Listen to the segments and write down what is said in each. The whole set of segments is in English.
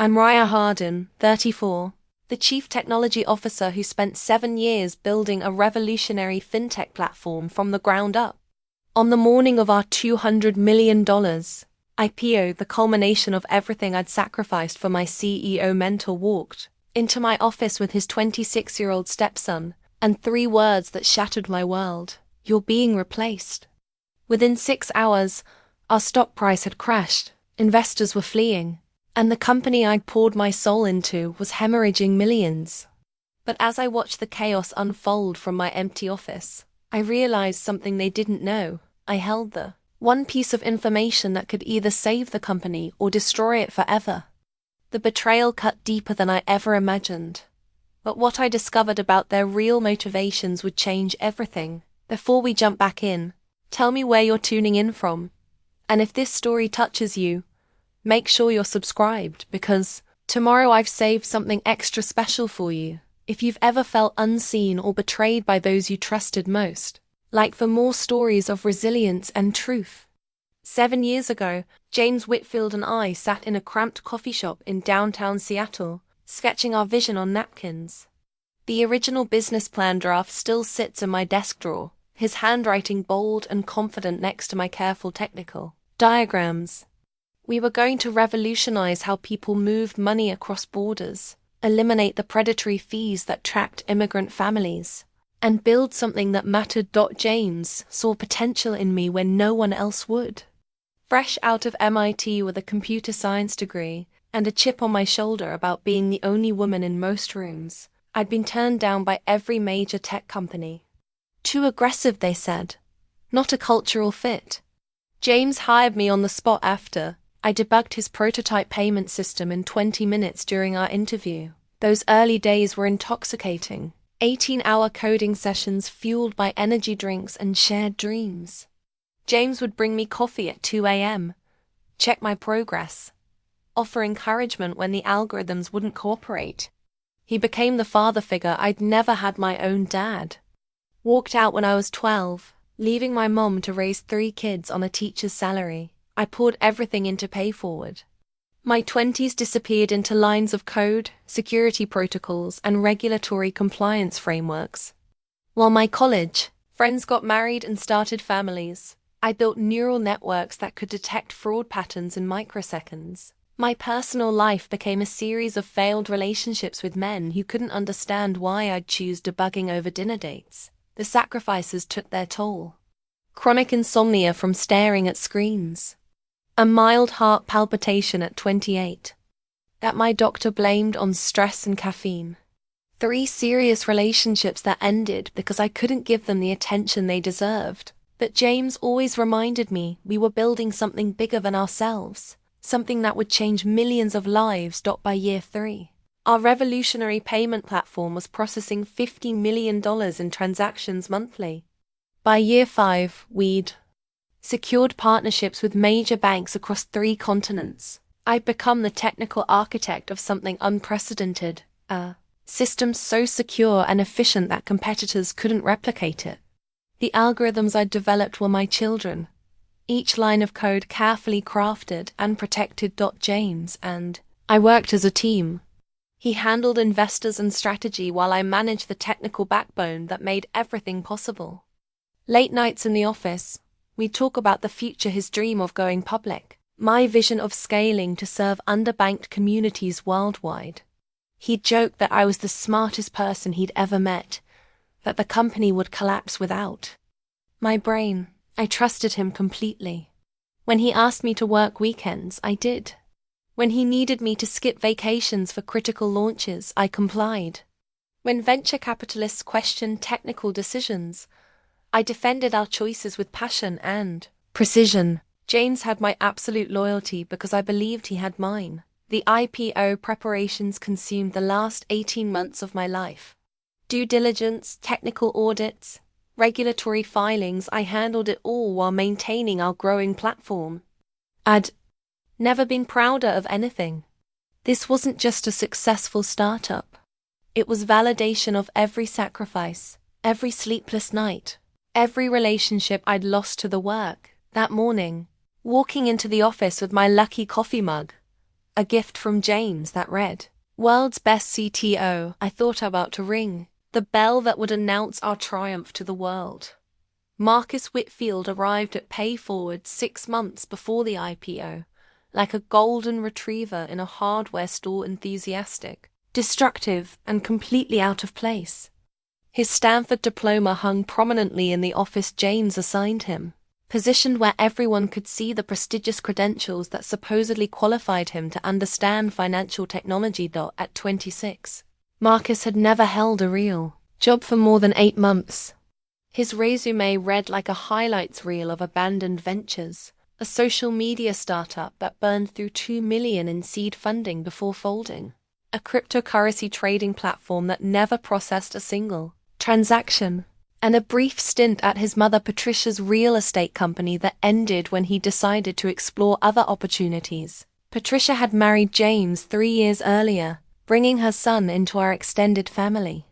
I'm Raya Hardin, 34, the Chief Technology Officer who spent 7 years building a revolutionary fintech platform from the ground up. On the morning of our $200 million IPO, the culmination of everything I'd sacrificed for my CEO mentor walked into my office with his 26-year-old stepson, and 3 words that shattered my world: "You're being replaced." Within 6 hours, our stock price had crashed, investors were fleeing, and the company I'd poured my soul into was hemorrhaging millions. But as I watched the chaos unfold from my empty office, I realized something they didn't know. I held the one piece of information that could either save the company or destroy it forever. The betrayal cut deeper than I ever imagined. But what I discovered about their real motivations would change everything. Before we jump back in, tell me where you're tuning in from. And if this story touches you, make sure you're subscribed, because tomorrow I've saved something extra special for you. If you've ever felt unseen or betrayed by those you trusted most, like for more stories of resilience and truth. 7 years ago, James Whitfield and I sat in a cramped coffee shop in downtown Seattle, sketching our vision on napkins. The original business plan draft still sits in my desk drawer, his handwriting bold and confident next to my careful technical diagrams. We were going to revolutionize how people moved money across borders, eliminate the predatory fees that trapped immigrant families, and build something that mattered. James saw potential in me when no one else would. Fresh out of MIT with a computer science degree and a chip on my shoulder about being the only woman in most rooms, I'd been turned down by every major tech company. Too aggressive, they said. Not a cultural fit. James hired me on the spot after I debugged his prototype payment system in 20 minutes during our interview. Those early days were intoxicating. 18-hour coding sessions fueled by energy drinks and shared dreams. James would bring me coffee at 2 a.m., check my progress, offer encouragement when the algorithms wouldn't cooperate. He became the father figure I'd never had my own dad. Walked out when I was 12, leaving my mom to raise 3 kids on a teacher's salary. I poured everything into pay forward. My 20s disappeared into lines of code, security protocols, and regulatory compliance frameworks. While my college friends got married and started families, I built neural networks that could detect fraud patterns in microseconds. My personal life became a series of failed relationships with men who couldn't understand why I'd choose debugging over dinner dates. The sacrifices took their toll. Chronic insomnia from staring at screens. A mild heart palpitation at 28 that my doctor blamed on stress and caffeine. 3 serious relationships that ended because I couldn't give them the attention they deserved. But James always reminded me we were building something bigger than ourselves, something that would change millions of lives. By year 3, our revolutionary payment platform was processing $50 million in transactions monthly. By year 5, we'd secured partnerships with major banks across 3 continents. I'd become the technical architect of something unprecedented, a system so secure and efficient that competitors couldn't replicate it. The algorithms I'd developed were my children, each line of code carefully crafted and protected. James and I worked as a team. He handled investors and strategy while I managed the technical backbone that made everything possible. Late nights in the office, we'd talk about the future, his dream of going public, my vision of scaling to serve underbanked communities worldwide. He'd joke that I was the smartest person he'd ever met, that the company would collapse without my brain. I trusted him completely. When he asked me to work weekends, I did. When he needed me to skip vacations for critical launches, I complied. When venture capitalists questioned technical decisions, I defended our choices with passion and precision. James had my absolute loyalty because I believed he had mine. The IPO preparations consumed the last 18 months of my life. Due diligence, technical audits, regulatory filings, I handled it all while maintaining our growing platform. I'd never been prouder of anything. This wasn't just a successful startup. It was validation of every sacrifice, every sleepless night, every relationship I'd lost to the work. That morning, walking into the office with my lucky coffee mug, A gift from James that read, "World's best CTO, I thought about to ring. The bell that would announce our triumph to the world." Marcus Whitfield arrived at PayForward 6 months before the IPO, like a golden retriever in a hardware store, enthusiastic, destructive, and completely out of place. His Stanford diploma hung prominently in the office James assigned him, positioned where everyone could see the prestigious credentials that supposedly qualified him to understand financial technology. At 26, Marcus had never held a real job for more than 8 months. His resume read like a highlights reel of abandoned ventures, a social media startup that burned through $2 million in seed funding before folding, a cryptocurrency trading platform that never processed a single transaction, and a brief stint at his mother Patricia's real estate company that ended when he decided to explore other opportunities. Patricia had married James 3 years earlier, bringing her son into our extended family.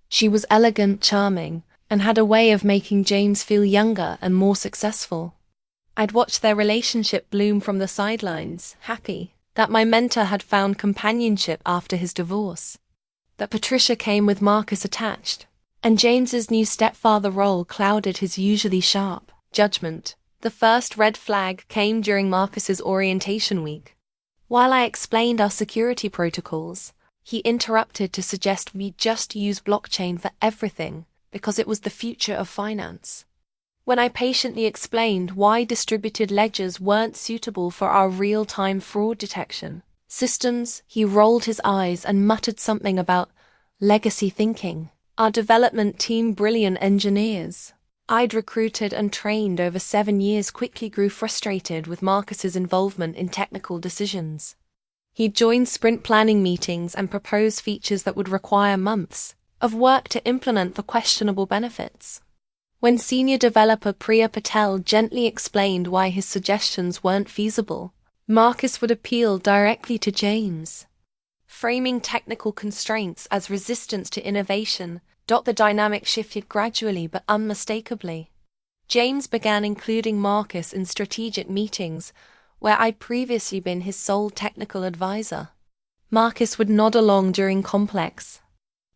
She was elegant, charming, and had a way of making James feel younger and more successful. I'd watched their relationship bloom from the sidelines, happy that my mentor had found companionship after his divorce, that Patricia came with Marcus attached, and James's new stepfather role clouded his usually sharp judgment. The first red flag came during Marcus's orientation week. While I explained our security protocols, he interrupted to suggest we just use blockchain for everything because it was the future of finance. When I patiently explained why distributed ledgers weren't suitable for our real-time fraud detection systems, he rolled his eyes and muttered something about legacy thinking. Our development team, brilliant engineers I'd recruited and trained over 7 years, quickly grew frustrated with Marcus's involvement in technical decisions. He'd joined sprint planning meetings and proposed features that would require months of work to implement for questionable benefits. When senior developer Priya Patel gently explained why his suggestions weren't feasible, Marcus would appeal directly to James, framing technical constraints as resistance to innovation. The dynamic shifted gradually but unmistakably. James began including Marcus in strategic meetings where I'd previously been his sole technical advisor. Marcus would nod along during complex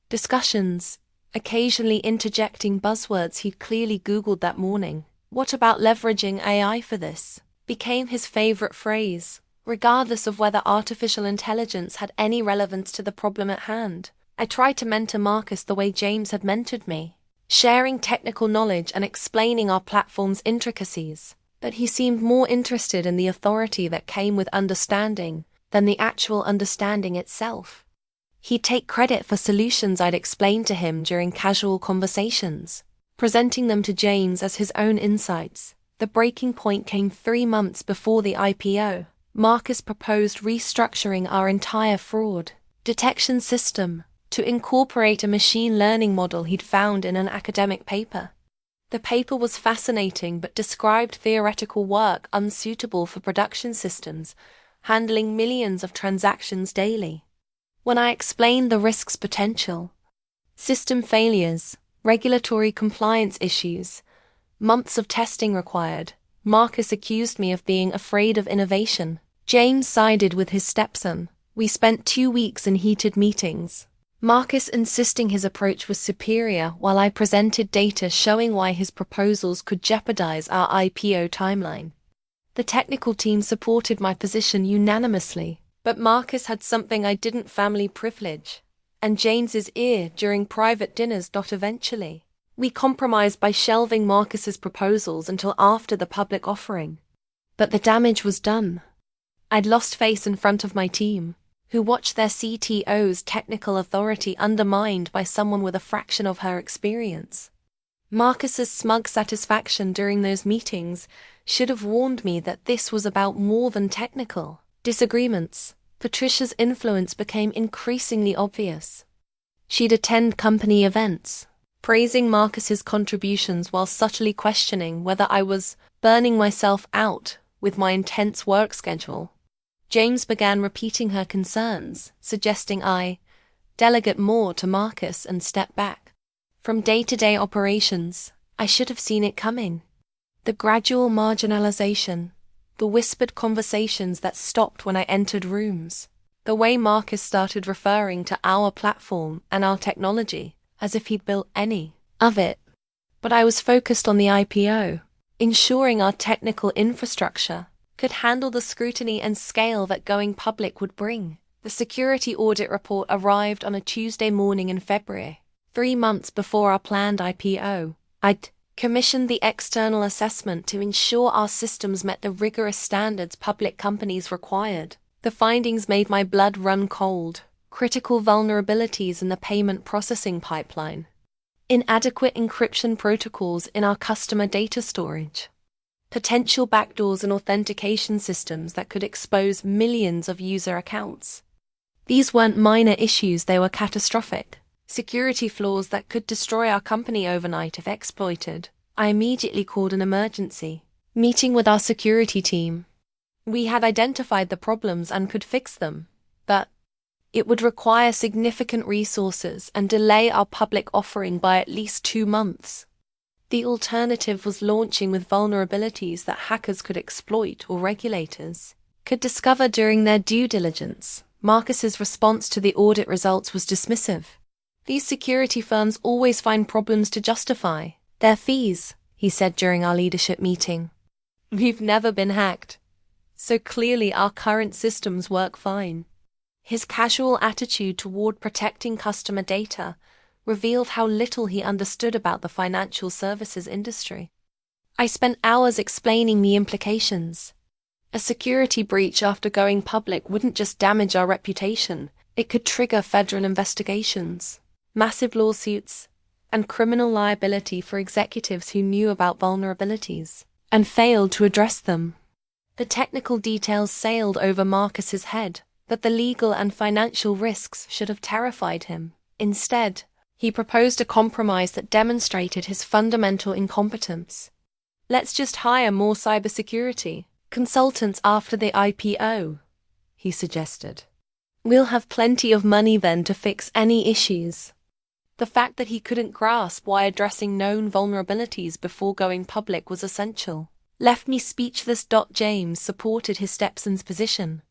discussions, occasionally interjecting buzzwords he'd clearly Googled that morning. "What about leveraging AI for this?" became his favorite phrase, regardless of whether artificial intelligence had any relevance to the problem at hand. I tried to mentor Marcus the way James had mentored me, sharing technical knowledge and explaining our platform's intricacies, but he seemed more interested in the authority that came with understanding than the actual understanding itself. He'd take credit for solutions I'd explained to him during casual conversations, presenting them to James as his own insights. The breaking point came 3 months before the IPO. Marcus proposed restructuring our entire fraud detection system to incorporate a machine learning model he'd found in an academic paper. The paper was fascinating but described theoretical work unsuitable for production systems, handling millions of transactions daily. When I explained the risk's potential, system failures, regulatory compliance issues, months of testing required, Marcus accused me of being afraid of innovation. James sided with his stepson. We spent 2 weeks in heated meetings, Marcus insisting his approach was superior while I presented data showing why his proposals could jeopardize our IPO timeline. The technical team supported my position unanimously, but Marcus had something I didn't: family privilege, and James's ear during private dinners. Eventually, we compromised by shelving Marcus's proposals until after the public offering. But the damage was done. I'd lost face in front of my team, who watched their CTO's technical authority undermined by someone with a fraction of her experience. Marcus's smug satisfaction during those meetings should have warned me that this was about more than technical disagreements. Patricia's influence became increasingly obvious. She'd attend company events, praising Marcus's contributions while subtly questioning whether I was burning myself out with my intense work schedule. James began repeating her concerns, suggesting I delegate more to Marcus and step back from day-to-day operations. I should have seen it coming. The gradual marginalization, The whispered conversations that stopped when I entered rooms. The way Marcus started referring to our platform and our technology as if he'd built any of it. But I was focused on the IPO, ensuring our technical infrastructure could handle the scrutiny and scale that going public would bring. The security audit report arrived on a Tuesday morning in February, 3 months before our planned IPO. I'd commissioned the external assessment to ensure our systems met the rigorous standards public companies required. The findings made my blood run cold. Critical vulnerabilities in the payment processing pipeline. Inadequate encryption protocols in our customer data storage. Potential backdoors and authentication systems that could expose millions of user accounts. These weren't minor issues, they were catastrophic. Security flaws that could destroy our company overnight if exploited. I immediately called an emergency meeting with our security team. We had identified the problems and could fix them, but it would require significant resources and delay our public offering by at least 2 months. The alternative was launching with vulnerabilities that hackers could exploit or regulators could discover during their due diligence. Marcus's response to the audit results was dismissive. These security firms always find problems to justify their fees, he said during our leadership meeting. We've never been hacked, so clearly our current systems work fine. His casual attitude toward protecting customer data revealed how little he understood about the financial services industry. I spent hours explaining the implications. A security breach after going public wouldn't just damage our reputation, it could trigger federal investigations, massive lawsuits, and criminal liability for executives who knew about vulnerabilities and failed to address them. The technical details sailed over Marcus's head, but the legal and financial risks should have terrified him. Instead, he proposed a compromise that demonstrated his fundamental incompetence. Let's just hire more cybersecurity consultants after the IPO, he suggested. We'll have plenty of money then to fix any issues. The fact that he couldn't grasp why addressing known vulnerabilities before going public was essential left me speechless. James supported his Stepson's position.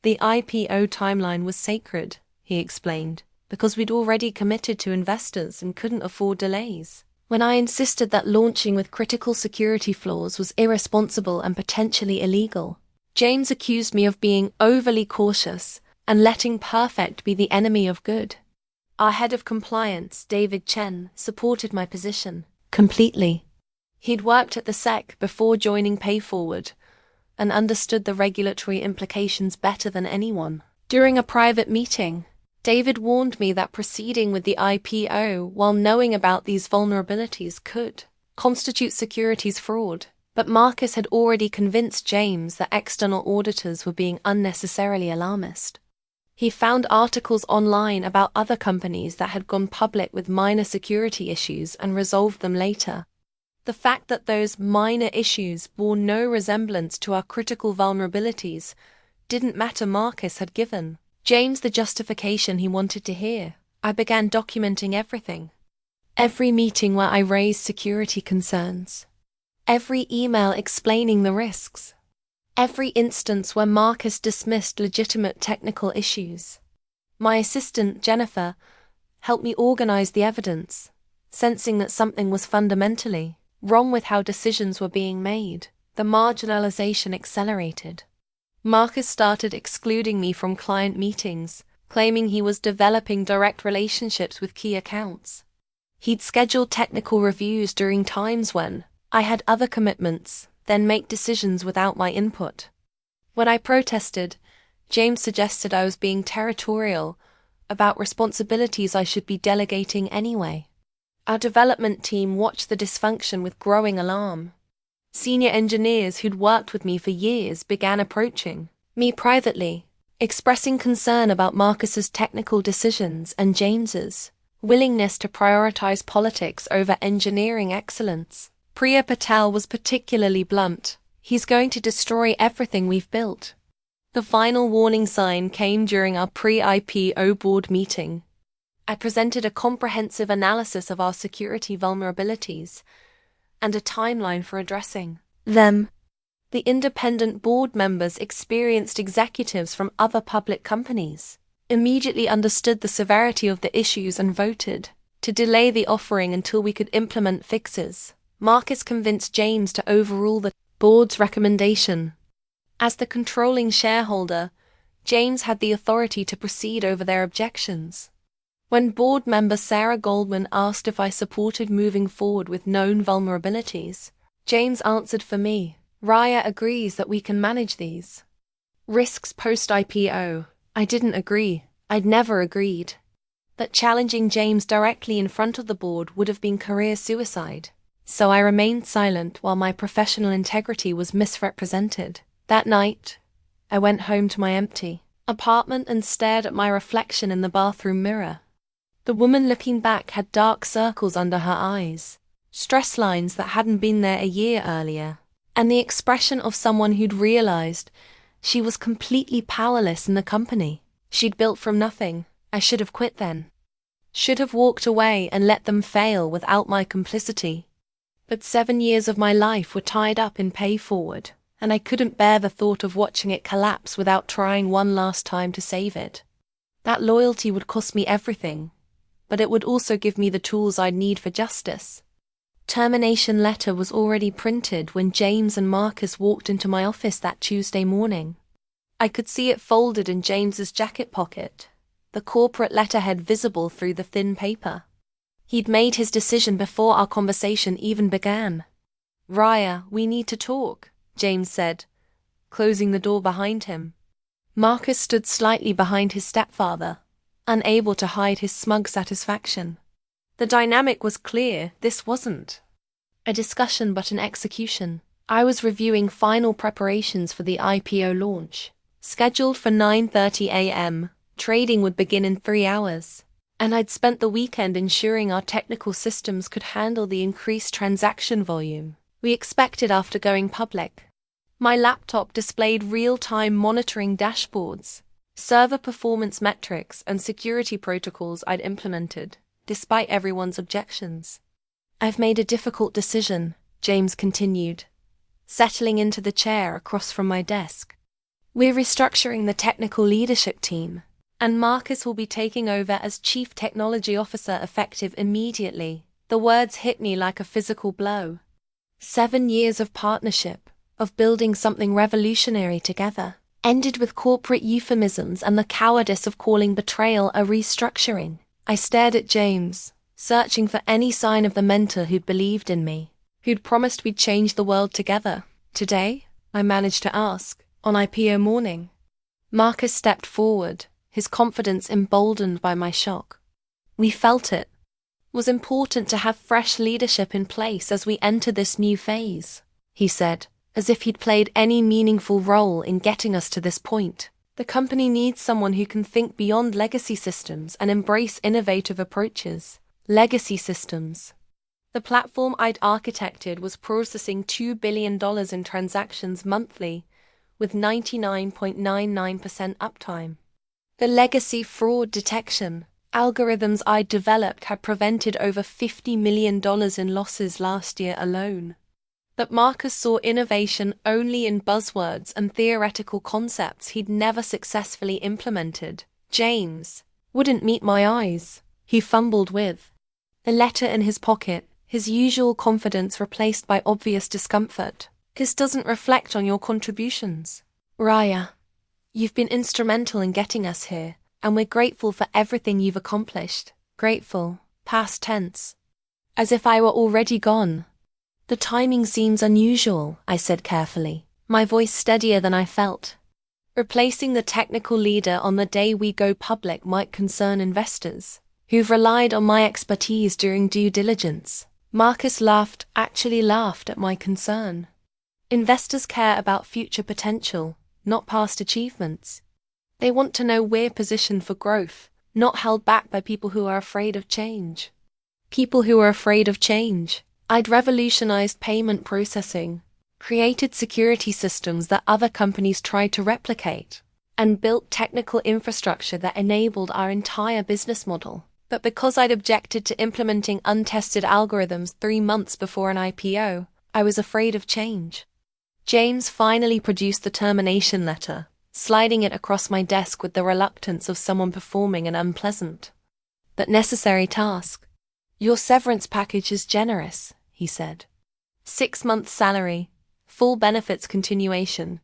The IPO timeline was sacred, he explained, because we'd already committed to investors and couldn't afford delays. When I insisted that launching with critical security flaws was irresponsible and potentially illegal, James accused me of being overly cautious and letting perfect be the enemy of good. Our head of compliance, David Chen, supported my position completely. He'd worked at the SEC before joining PayForward and understood the regulatory implications better than anyone. During a private meeting, David warned me that proceeding with the IPO while knowing about these vulnerabilities could constitute securities fraud. But Marcus had already convinced James that external auditors were being unnecessarily alarmist. He found articles online about other companies that had gone public with minor security issues and resolved them later. The fact that those minor issues bore no resemblance to our critical vulnerabilities didn't matter. Marcus had given James the justification he wanted to hear. I began documenting everything. Every meeting where I raised security concerns. Every email explaining the risks. Every instance where Marcus dismissed legitimate technical issues. My assistant, Jennifer, helped me organize the evidence, sensing that something was fundamentally wrong with how decisions were being made. The marginalization accelerated. Marcus started excluding me from client meetings, claiming he was developing direct relationships with key accounts. He'd scheduled technical reviews during times when I had other commitments, then make decisions without my input. When I protested, James suggested I was being territorial about responsibilities I should be delegating anyway. Our development team watched the dysfunction with growing alarm. Senior engineers who'd worked with me for years began approaching me privately, expressing concern about Marcus's technical decisions and James's willingness to prioritize politics over engineering excellence. Priya Patel was particularly blunt. He's going to destroy everything we've built. The final warning sign came during our pre-IPO board meeting. I presented a comprehensive analysis of our security vulnerabilities and a timeline for addressing them. The independent board members, experienced executives from other public companies, immediately understood the severity of the issues and voted to delay the offering until we could implement fixes. Marcus convinced James to overrule the board's recommendation. As the controlling shareholder, James had the authority to proceed over their objections. When board member Sarah Goldman asked if I supported moving forward with known vulnerabilities, James answered for me, "Raya agrees that we can manage these risks post-IPO." I didn't agree. I'd never agreed. But challenging James directly in front of the board would have been career suicide. So I remained silent while my professional integrity was misrepresented. That night, I went home to my empty apartment and stared at my reflection in the bathroom mirror. The woman looking back had dark circles under her eyes, stress lines that hadn't been there a year earlier, and the expression of someone who'd realized she was completely powerless in the company she'd built from nothing. I should have quit then. Should have walked away and let them fail without my complicity. But 7 years of my life were tied up in pay forward, and I couldn't bear the thought of watching it collapse without trying one last time to save it. That loyalty would cost me everything, but it would also give me the tools I'd need for justice. Termination letter was already printed when James and Marcus walked into my office that Tuesday morning. I could see it folded in James's jacket pocket, the corporate letterhead visible through the thin paper. He'd made his decision before our conversation even began. "Raya, we need to talk," James said, closing the door behind him. Marcus stood slightly behind his stepfather, unable to hide his smug satisfaction. The dynamic was clear. This wasn't a discussion but an execution. I was reviewing final preparations for the IPO launch. Scheduled for 9:30 a.m., trading would begin in 3 hours, and I'd spent the weekend ensuring our technical systems could handle the increased transaction volume we expected after going public. My laptop displayed real-time monitoring dashboards, server performance metrics, and security protocols I'd implemented, despite everyone's objections. "I've made a difficult decision," James continued, settling into the chair across from my desk. "We're restructuring the technical leadership team, and Marcus will be taking over as Chief Technology Officer effective immediately." The words hit me like a physical blow. 7 years of partnership, of building something revolutionary together, ended with corporate euphemisms and the cowardice of calling betrayal a restructuring. I stared at James, searching for any sign of the mentor who'd believed in me, who'd promised we'd change the world together. "Today?" I managed to ask, on IPO morning. Marcus stepped forward, his confidence emboldened by my shock. "We felt it was important to have fresh leadership in place as we enter this new phase," he said, as if he'd played any meaningful role in getting us to this point. "The company needs someone who can think beyond legacy systems and embrace innovative approaches." Legacy systems. The platform I'd architected was processing $2 billion in transactions monthly, with 99.99% uptime. The legacy fraud detection algorithms I'd developed had prevented over $50 million in losses last year alone. But Marcus saw innovation only in buzzwords and theoretical concepts he'd never successfully implemented. James wouldn't meet my eyes, he fumbled with the letter in his pocket, his usual confidence replaced by obvious discomfort. "This doesn't reflect on your contributions. Raya, you've been instrumental in getting us here, and we're grateful for everything you've accomplished." Grateful, past tense. As if I were already gone. "The timing seems unusual," I said carefully, my voice steadier than I felt. "Replacing the technical leader on the day we go public might concern investors, who've relied on my expertise during due diligence." Marcus actually laughed at my concern. Investors care about future potential, not past achievements. They want to know we're positioned for growth, not held back by people who are afraid of change. People who are afraid of change. I'd revolutionized payment processing, created security systems that other companies tried to replicate, and built technical infrastructure that enabled our entire business model. But because I'd objected to implementing untested algorithms 3 months before an IPO, I was afraid of change. James finally produced the termination letter, sliding it across my desk with the reluctance of someone performing an unpleasant but necessary task. "Your severance package is generous," he said. 6 months' salary, full benefits continuation,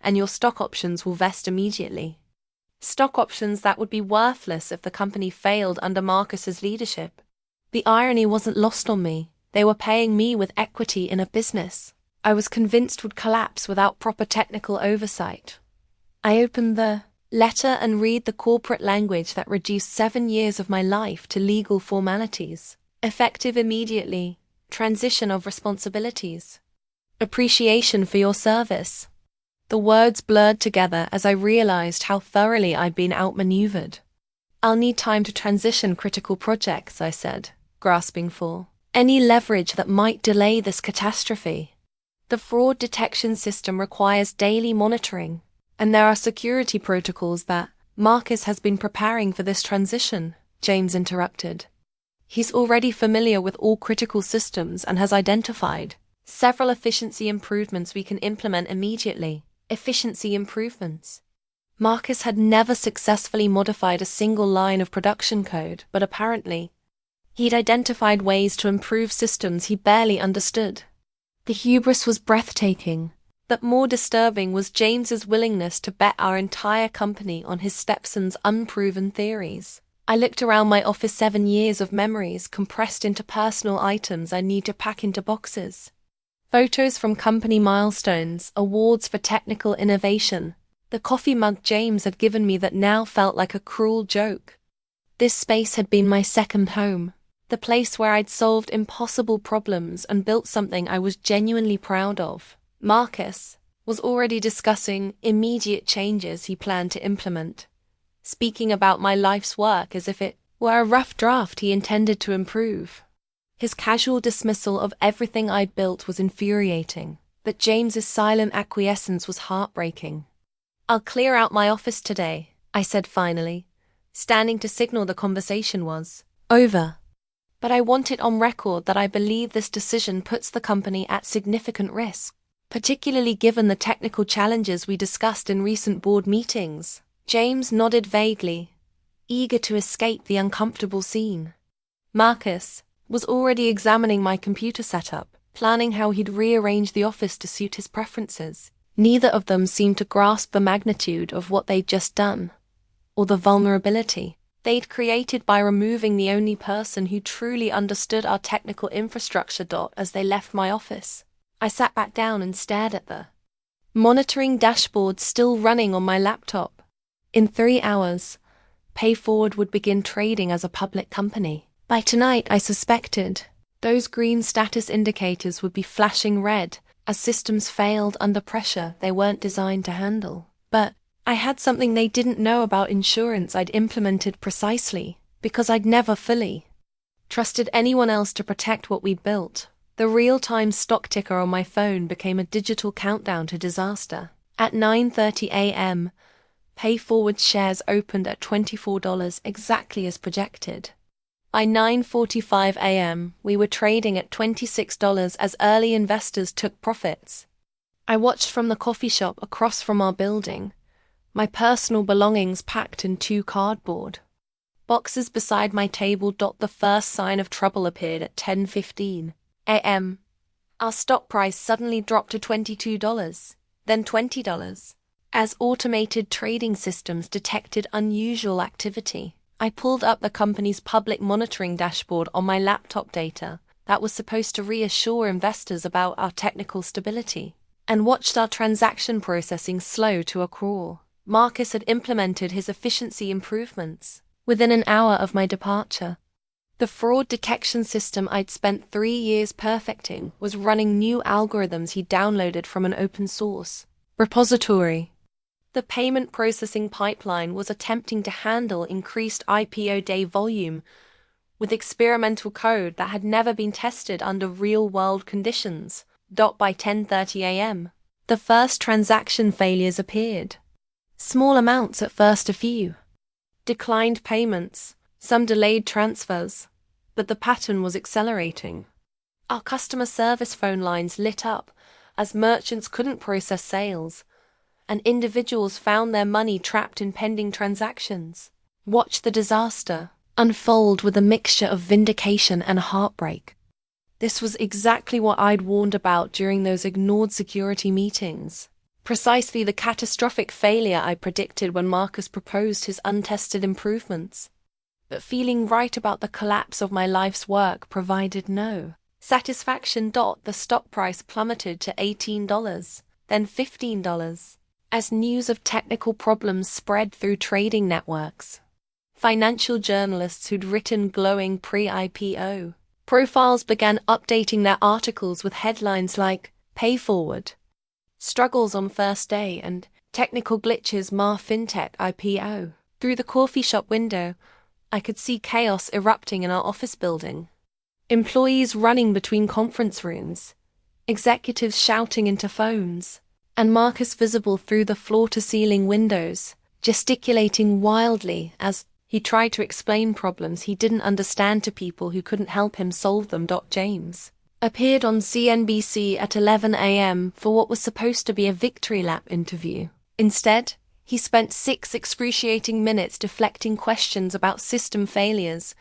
and your stock options will vest immediately. Stock options that would be worthless if the company failed under Marcus's leadership. The irony wasn't lost on me. They were paying me with equity in a business I was convinced would collapse without proper technical oversight. I opened the letter and read the corporate language that reduced 7 years of my life to legal formalities. Effective immediately. Transition of responsibilities. Appreciation for your service. The words blurred together as I realized how thoroughly I'd been outmaneuvered. "I'll need time to transition critical projects," I said, grasping for any leverage that might delay this catastrophe. "The fraud detection system requires daily monitoring, and there are security protocols that Marcus has been preparing for this transition," James interrupted. "He's already familiar with all critical systems and has identified several efficiency improvements we can implement immediately." Efficiency improvements. Marcus had never successfully modified a single line of production code, but apparently he'd identified ways to improve systems he barely understood. The hubris was breathtaking, but more disturbing was James's willingness to bet our entire company on his Stepson's unproven theories. I looked around my office, 7 years of memories compressed into personal items I need to pack into boxes. Photos from company milestones, awards for technical innovation, the coffee mug James had given me that now felt like a cruel joke. This space had been my second home, the place where I'd solved impossible problems and built something I was genuinely proud of. Marcus was already discussing immediate changes he planned to implement, speaking about my life's work as if it were a rough draft he intended to improve. His casual dismissal of everything I'd built was infuriating, but James's silent acquiescence was heartbreaking. "I'll clear out my office today," I said finally, standing to signal the conversation was over. But I want it on record that I believe this decision puts the company at significant risk, particularly given the technical challenges we discussed in recent board meetings. James nodded vaguely, eager to escape the uncomfortable scene. Marcus was already examining my computer setup, planning how he'd rearrange the office to suit his preferences. Neither of them seemed to grasp the magnitude of what they'd just done, or the vulnerability they'd created by removing the only person who truly understood our technical infrastructure. As they left my office, I sat back down and stared at the monitoring dashboard still running on my laptop. In 3 hours, PayForward would begin trading as a public company. By tonight, I suspected, those green status indicators would be flashing red as systems failed under pressure they weren't designed to handle. But I had something they didn't know about insurance I'd implemented precisely because I'd never fully trusted anyone else to protect what we'd built. The real-time stock ticker on my phone became a digital countdown to disaster. At 9:30 a.m., PayForward shares opened at $24 exactly as projected. By 9:45 a.m., we were trading at $26 as early investors took profits. I watched from the coffee shop across from our building, my personal belongings packed in 2 cardboard boxes beside my table. The first sign of trouble appeared at 10:15 a.m. Our stock price suddenly dropped to $22, then $20, as automated trading systems detected unusual activity. I pulled up the company's public monitoring dashboard on my laptop. Data that was supposed to reassure investors about our technical stability, and watched our transaction processing slow to a crawl. Marcus had implemented his efficiency improvements within an hour of my departure. The fraud detection system I'd spent 3 years perfecting was running new algorithms he downloaded from an open source repository. The payment processing pipeline was attempting to handle increased IPO day volume with experimental code that had never been tested under real-world conditions. By 10:30 a.m., the first transaction failures appeared. Small amounts at first, a few declined payments, some delayed transfers, but the pattern was accelerating. Our customer service phone lines lit up, as merchants couldn't process sales, and individuals found their money trapped in pending transactions. Watch the disaster unfold with a mixture of vindication and heartbreak. This was exactly what I'd warned about during those ignored security meetings. Precisely the catastrophic failure I predicted when Marcus proposed his untested improvements. But feeling right about the collapse of my life's work provided no satisfaction. The stock price plummeted to $18, then $15, as news of technical problems spread through trading networks. Financial journalists who'd written glowing pre-IPO profiles began updating their articles with headlines like "Pay Forward," "Struggles on First Day," and "Technical Glitches Mar Fintech IPO." Through the coffee shop window, I could see chaos erupting in our office building. Employees running between conference rooms, executives shouting into phones, and Marcus visible through the floor-to-ceiling windows, gesticulating wildly as he tried to explain problems he didn't understand to people who couldn't help him solve them. James appeared on CNBC at 11 a.m. for what was supposed to be a victory lap interview. Instead, he spent 6 excruciating minutes deflecting questions about system failures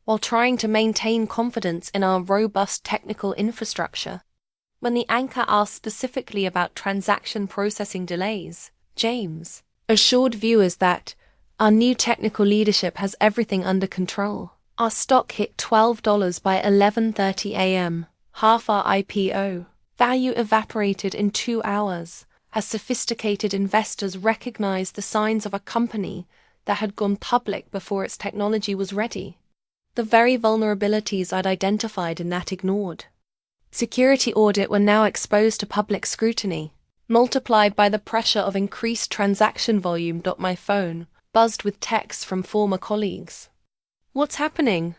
while trying to maintain confidence in our robust technical infrastructure. When the anchor asked specifically about transaction processing delays, James assured viewers that our new technical leadership has everything under control. Our stock hit $12 by 11:30 a.m., half our IPO. Value evaporated in 2 hours, as sophisticated investors recognized the signs of a company that had gone public before its technology was ready. The very vulnerabilities I'd identified in that ignored security audit were now exposed to public scrutiny, multiplied by the pressure of increased transaction volume. My phone buzzed with texts from former colleagues. "What's happening?"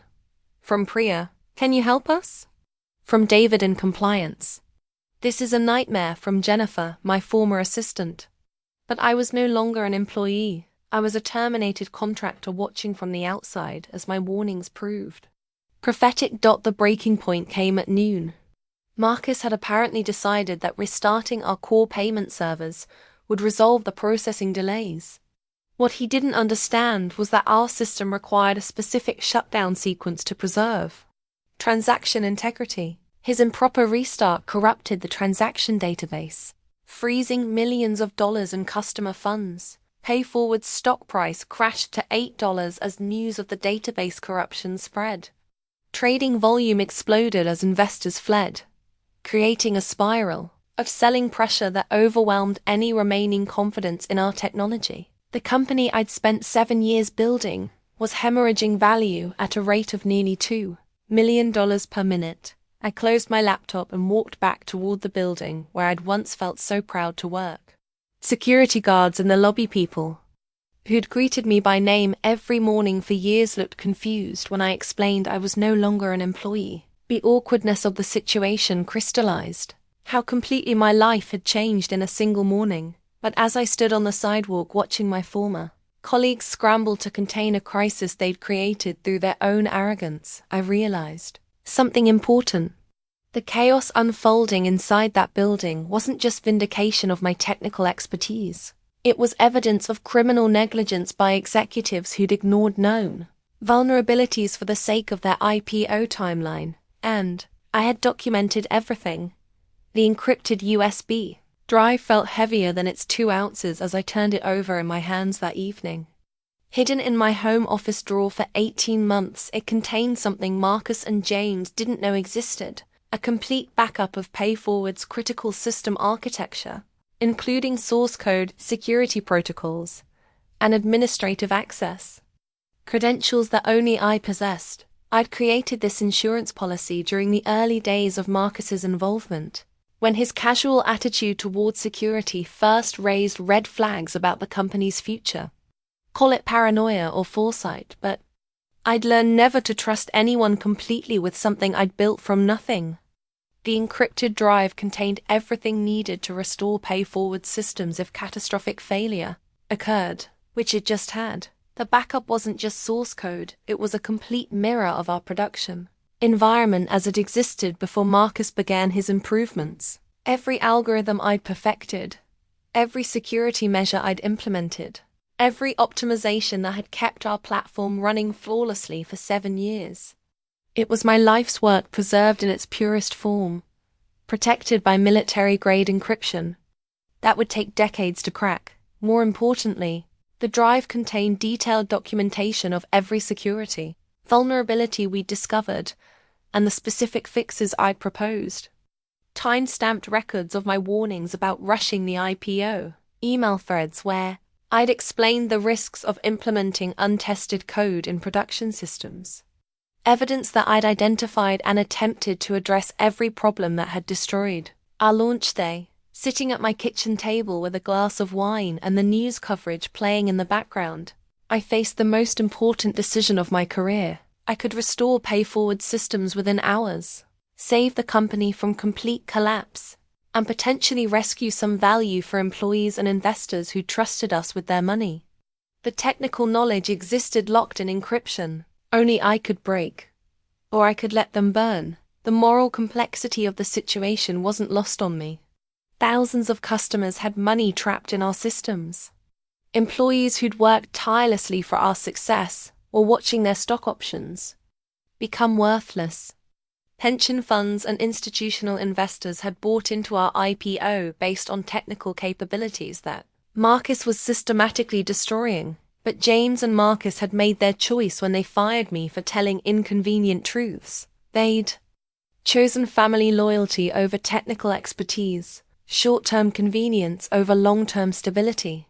From Priya, "Can you help us?" From David in compliance, "This is a nightmare." From Jennifer, my former assistant. But I was no longer an employee. I was a terminated contractor watching from the outside, as my warnings proved. Prophetic. The breaking point came at noon. Marcus had apparently decided that restarting our core payment servers would resolve the processing delays. What he didn't understand was that our system required a specific shutdown sequence to preserve transaction integrity. His improper restart corrupted the transaction database, freezing millions of dollars in customer funds. PayForward's stock price crashed to $8 as news of the database corruption spread. Trading volume exploded as investors fled, creating a spiral of selling pressure that overwhelmed any remaining confidence in our technology. The company I'd spent 7 years building was hemorrhaging value at a rate of nearly $2 million per minute. I closed my laptop and walked back toward the building where I'd once felt so proud to work. Security guards and the lobby people, who'd greeted me by name every morning for years, looked confused when I explained I was no longer an employee. The awkwardness of the situation crystallized how completely my life had changed in a single morning. But as I stood on the sidewalk watching my former colleagues scramble to contain a crisis they'd created through their own arrogance, I realized something important. The chaos unfolding inside that building wasn't just vindication of my technical expertise. It was evidence of criminal negligence by executives who'd ignored known vulnerabilities for the sake of their IPO timeline. And I had documented everything. The encrypted USB drive felt heavier than its 2 ounces as I turned it over in my hands that evening. Hidden in my home office drawer for 18 months, it contained something Marcus and James didn't know existed: a complete backup of PayForward's critical system architecture, including source code, security protocols, and administrative access. Credentials that only I possessed. I'd created this insurance policy during the early days of Marcus's involvement, when his casual attitude toward security first raised red flags about the company's future. Call it paranoia or foresight, but I'd learned never to trust anyone completely with something I'd built from nothing. The encrypted drive contained everything needed to restore PayForward systems if catastrophic failure occurred, which it just had. The backup wasn't just source code, it was a complete mirror of our production environment as it existed before Marcus began his improvements. Every algorithm I'd perfected, every security measure I'd implemented, every optimization that had kept our platform running flawlessly for 7 years. It was my life's work preserved in its purest form, protected by military-grade encryption. That would take decades to crack. More importantly, the drive contained detailed documentation of every security vulnerability we'd discovered and the specific fixes I'd proposed. Time-stamped records of my warnings about rushing the IPO, email threads where I'd explained the risks of implementing untested code in production systems. Evidence that I'd identified and attempted to address every problem that had destroyed our launch day. Sitting at my kitchen table with a glass of wine and the news coverage playing in the background, I faced the most important decision of my career. I could restore PayForward systems within hours, save the company from complete collapse, and potentially rescue some value for employees and investors who trusted us with their money. The technical knowledge existed locked in encryption. Only I could break, or I could let them burn. The moral complexity of the situation wasn't lost on me. Thousands of customers had money trapped in our systems. Employees who'd worked tirelessly for our success were watching their stock options become worthless. Pension funds and institutional investors had bought into our IPO based on technical capabilities that Marcus was systematically destroying. But James and Marcus had made their choice when they fired me for telling inconvenient truths. They'd chosen family loyalty over technical expertise, short-term convenience over long-term stability.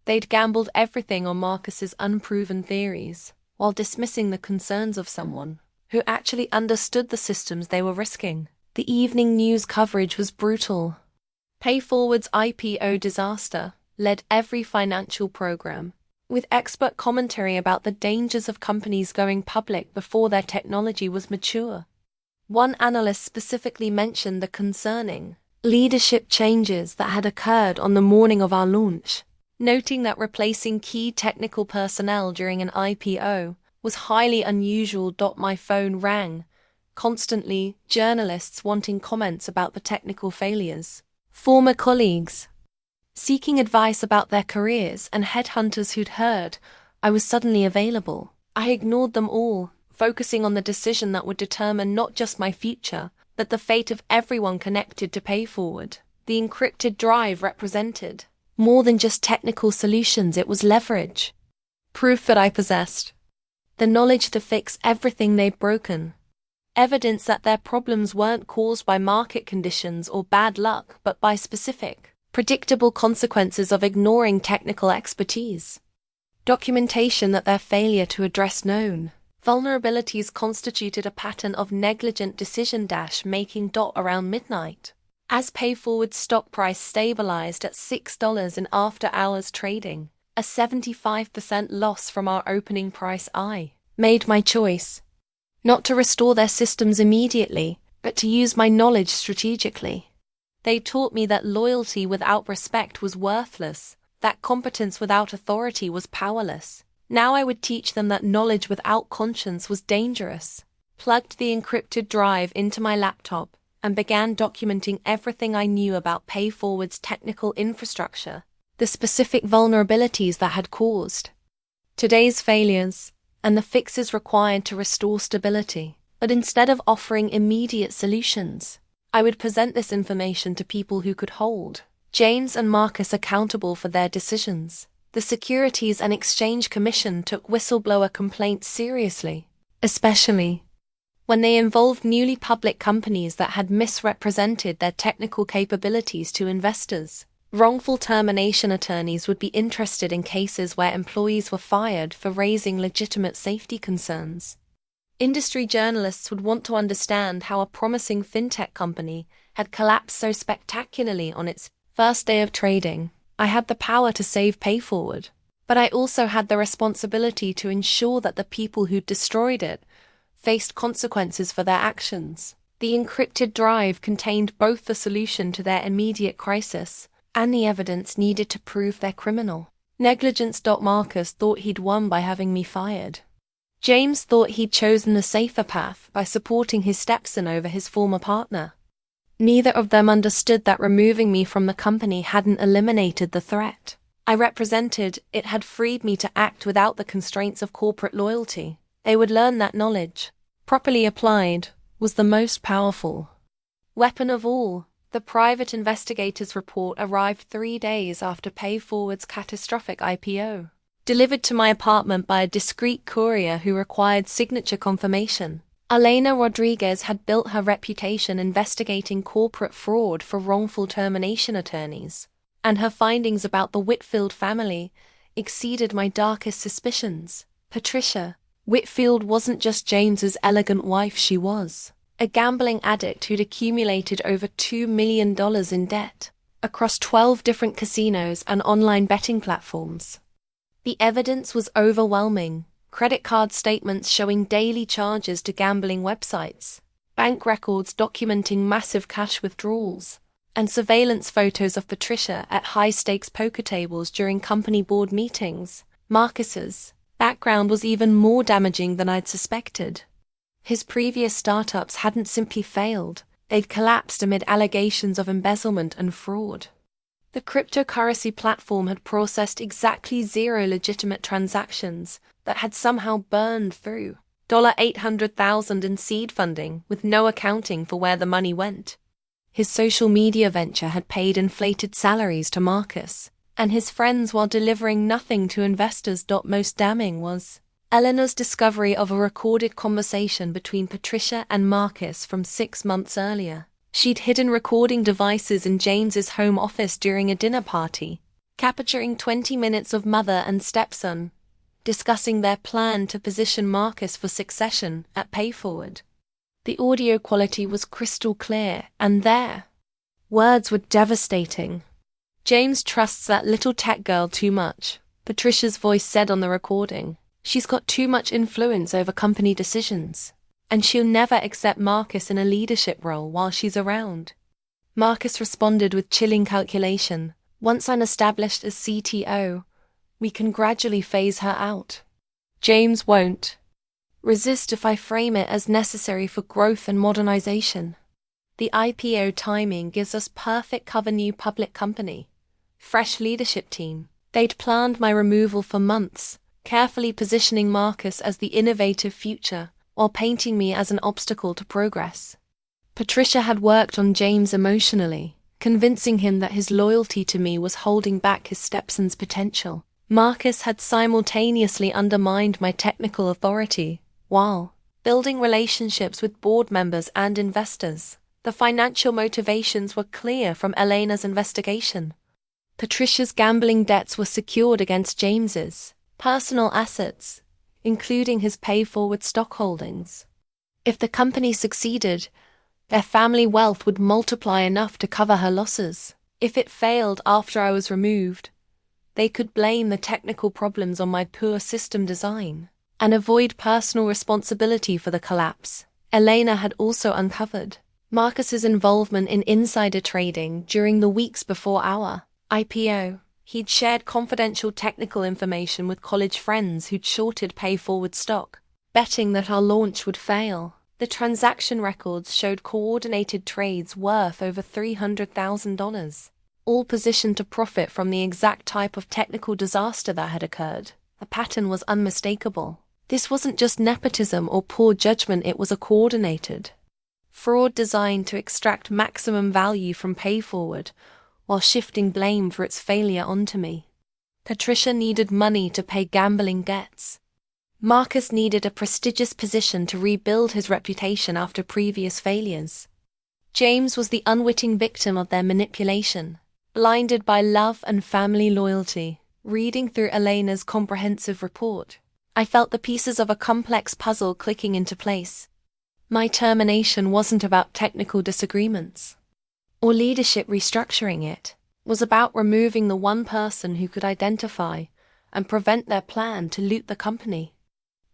They'd gambled everything on Marcus's unproven theories, while dismissing the concerns of someone who actually understood the systems they were risking. The evening news coverage was brutal. PayForward's IPO disaster led every financial program, with expert commentary about the dangers of companies going public before their technology was mature. One analyst specifically mentioned the concerning leadership changes that had occurred on the morning of our launch, noting that replacing key technical personnel during an IPO was highly unusual. My phone rang constantly, journalists wanting comments about the technical failures, former colleagues seeking advice about their careers, and headhunters who'd heard I was suddenly available. I ignored them all, focusing on the decision that would determine not just my future, but the fate of everyone connected to PayForward. The encrypted drive represented more than just technical solutions, it was leverage. Proof that I possessed the knowledge to fix everything they'd broken. Evidence that their problems weren't caused by market conditions or bad luck, but by specific, predictable consequences of ignoring technical expertise. Documentation that their failure to address known vulnerabilities constituted a pattern of negligent decision-making. Around midnight, as PayForward's stock price stabilized at $6 in after-hours trading, a 75% loss from our opening price, I made my choice. Not to restore their systems immediately, but to use my knowledge strategically. They taught me that loyalty without respect was worthless, that competence without authority was powerless. Now I would teach them that knowledge without conscience was dangerous. Plugged the encrypted drive into my laptop and began documenting everything I knew about PayForward's technical infrastructure, the specific vulnerabilities that had caused today's failures, and the fixes required to restore stability. But instead of offering immediate solutions, I would present this information to people who could hold James and Marcus accountable for their decisions. The Securities and Exchange Commission took whistleblower complaints seriously, especially when they involved newly public companies that had misrepresented their technical capabilities to investors. Wrongful termination attorneys would be interested in cases where employees were fired for raising legitimate safety concerns. Industry journalists would want to understand how a promising fintech company had collapsed so spectacularly on its first day of trading. I had the power to save PayForward, but I also had the responsibility to ensure that the people who destroyed it faced consequences for their actions. The encrypted drive contained both the solution to their immediate crisis and the evidence needed to prove their criminal negligence. Marcus thought he'd won by having me fired. James thought he'd chosen the safer path by supporting his Stepson over his former partner. Neither of them understood that removing me from the company hadn't eliminated the threat I represented. It had freed me to act without the constraints of corporate loyalty. They would learn that knowledge, properly applied, was the most powerful weapon of all. The private investigator's report arrived 3 days after PayForward's catastrophic IPO, delivered to my apartment by a discreet courier who required signature confirmation. Elena Rodriguez had built her reputation investigating corporate fraud for wrongful termination attorneys, and her findings about the Whitfield family exceeded my darkest suspicions. Patricia Whitfield wasn't just James's elegant wife, she was a gambling addict who'd accumulated over $2 million in debt across 12 different casinos and online betting platforms. The evidence was overwhelming. Credit card statements showing daily charges to gambling websites, bank records documenting massive cash withdrawals, and surveillance photos of Patricia at high-stakes poker tables during company board meetings. Marcus's background was even more damaging than I'd suspected. His previous startups hadn't simply failed, they'd collapsed amid allegations of embezzlement and fraud. The cryptocurrency platform had processed exactly 0 legitimate transactions that had somehow burned through $800,000 in seed funding with no accounting for where the money went. His social media venture had paid inflated salaries to Marcus and his friends while delivering nothing to investors. Most damning was Eleanor's discovery of a recorded conversation between Patricia and Marcus from 6 months earlier. She'd hidden recording devices in James's home office during a dinner party, capturing 20 minutes of mother and stepson discussing their plan to position Marcus for succession at PayForward. The audio quality was crystal clear, and their words were devastating. "James trusts that little tech girl too much," Patricia's voice said on the recording. "She's got too much influence over company decisions, and she'll never accept Marcus in a leadership role while she's around." Marcus responded with chilling calculation. "Once I'm established as CTO, we can gradually phase her out. James won't resist if I frame it as necessary for growth and modernization. The IPO timing gives us perfect cover: new public company, fresh leadership team." They'd planned my removal for months, carefully positioning Marcus as the innovative future while painting me as an obstacle to progress. Patricia had worked on James emotionally, convincing him that his loyalty to me was holding back his stepson's potential. Marcus had simultaneously undermined my technical authority while building relationships with board members and investors. The financial motivations were clear from Elena's investigation. Patricia's gambling debts were secured against James's personal assets, including his PayForward stock holdings. If the company succeeded, their family wealth would multiply enough to cover her losses. If it failed after I was removed, they could blame the technical problems on my poor system design and avoid personal responsibility for the collapse. Elena had also uncovered Marcus's involvement in insider trading during the weeks before our IPO. He'd shared confidential technical information with college friends who'd shorted PayForward stock, betting that our launch would fail. The transaction records showed coordinated trades worth over $300,000, all positioned to profit from the exact type of technical disaster that had occurred. The pattern was unmistakable. This wasn't just nepotism or poor judgment, it was a coordinated fraud designed to extract maximum value from PayForward while shifting blame for its failure onto me. Patricia needed money to pay gambling debts. Marcus needed a prestigious position to rebuild his reputation after previous failures. James was the unwitting victim of their manipulation, blinded by love and family loyalty. Reading through Elena's comprehensive report, I felt the pieces of a complex puzzle clicking into place. My termination wasn't about technical disagreements or leadership restructuring. It was about removing the one person who could identify and prevent their plan to loot the company.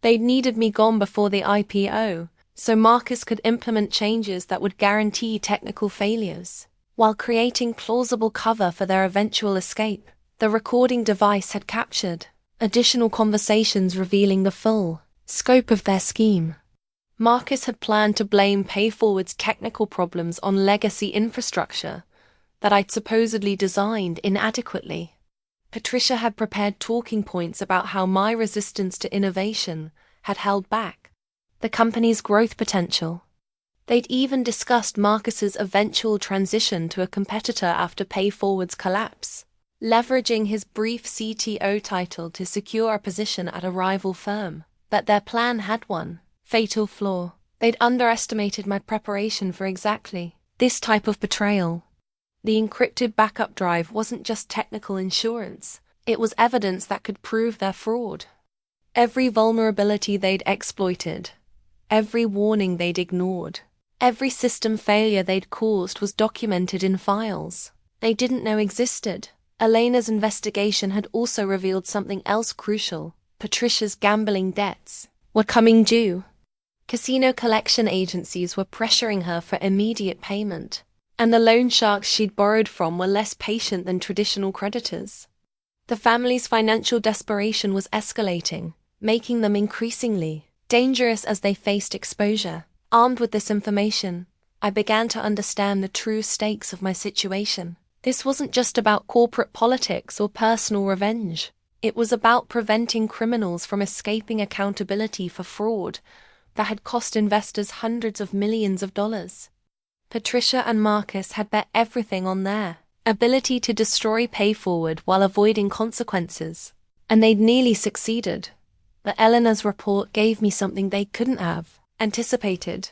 They needed me gone before the IPO, so Marcus could implement changes that would guarantee technical failures, while creating plausible cover for their eventual escape. The recording device had captured additional conversations revealing the full scope of their scheme. Marcus had planned to blame PayForward's technical problems on legacy infrastructure that I'd supposedly designed inadequately. Patricia had prepared talking points about how my resistance to innovation had held back the company's growth potential. They'd even discussed Marcus's eventual transition to a competitor after PayForward's collapse, leveraging his brief CTO title to secure a position at a rival firm. But their plan had one fatal flaw. They'd underestimated my preparation for exactly this type of betrayal. The encrypted backup drive wasn't just technical insurance, it was evidence that could prove their fraud. Every vulnerability they'd exploited, every warning they'd ignored, every system failure they'd caused was documented in files they didn't know existed. Elena's investigation had also revealed something else crucial. Patricia's gambling debts were coming due. Casino collection agencies were pressuring her for immediate payment, and the loan sharks she'd borrowed from were less patient than traditional creditors. The family's financial desperation was escalating, making them increasingly dangerous as they faced exposure. Armed with this information, I began to understand the true stakes of my situation. This wasn't just about corporate politics or personal revenge. It was about preventing criminals from escaping accountability for fraud that had cost investors hundreds of millions of dollars. Patricia and Marcus had bet everything on their ability to destroy PayForward while avoiding consequences, and they'd nearly succeeded. But Eleanor's report gave me something they couldn't have anticipated: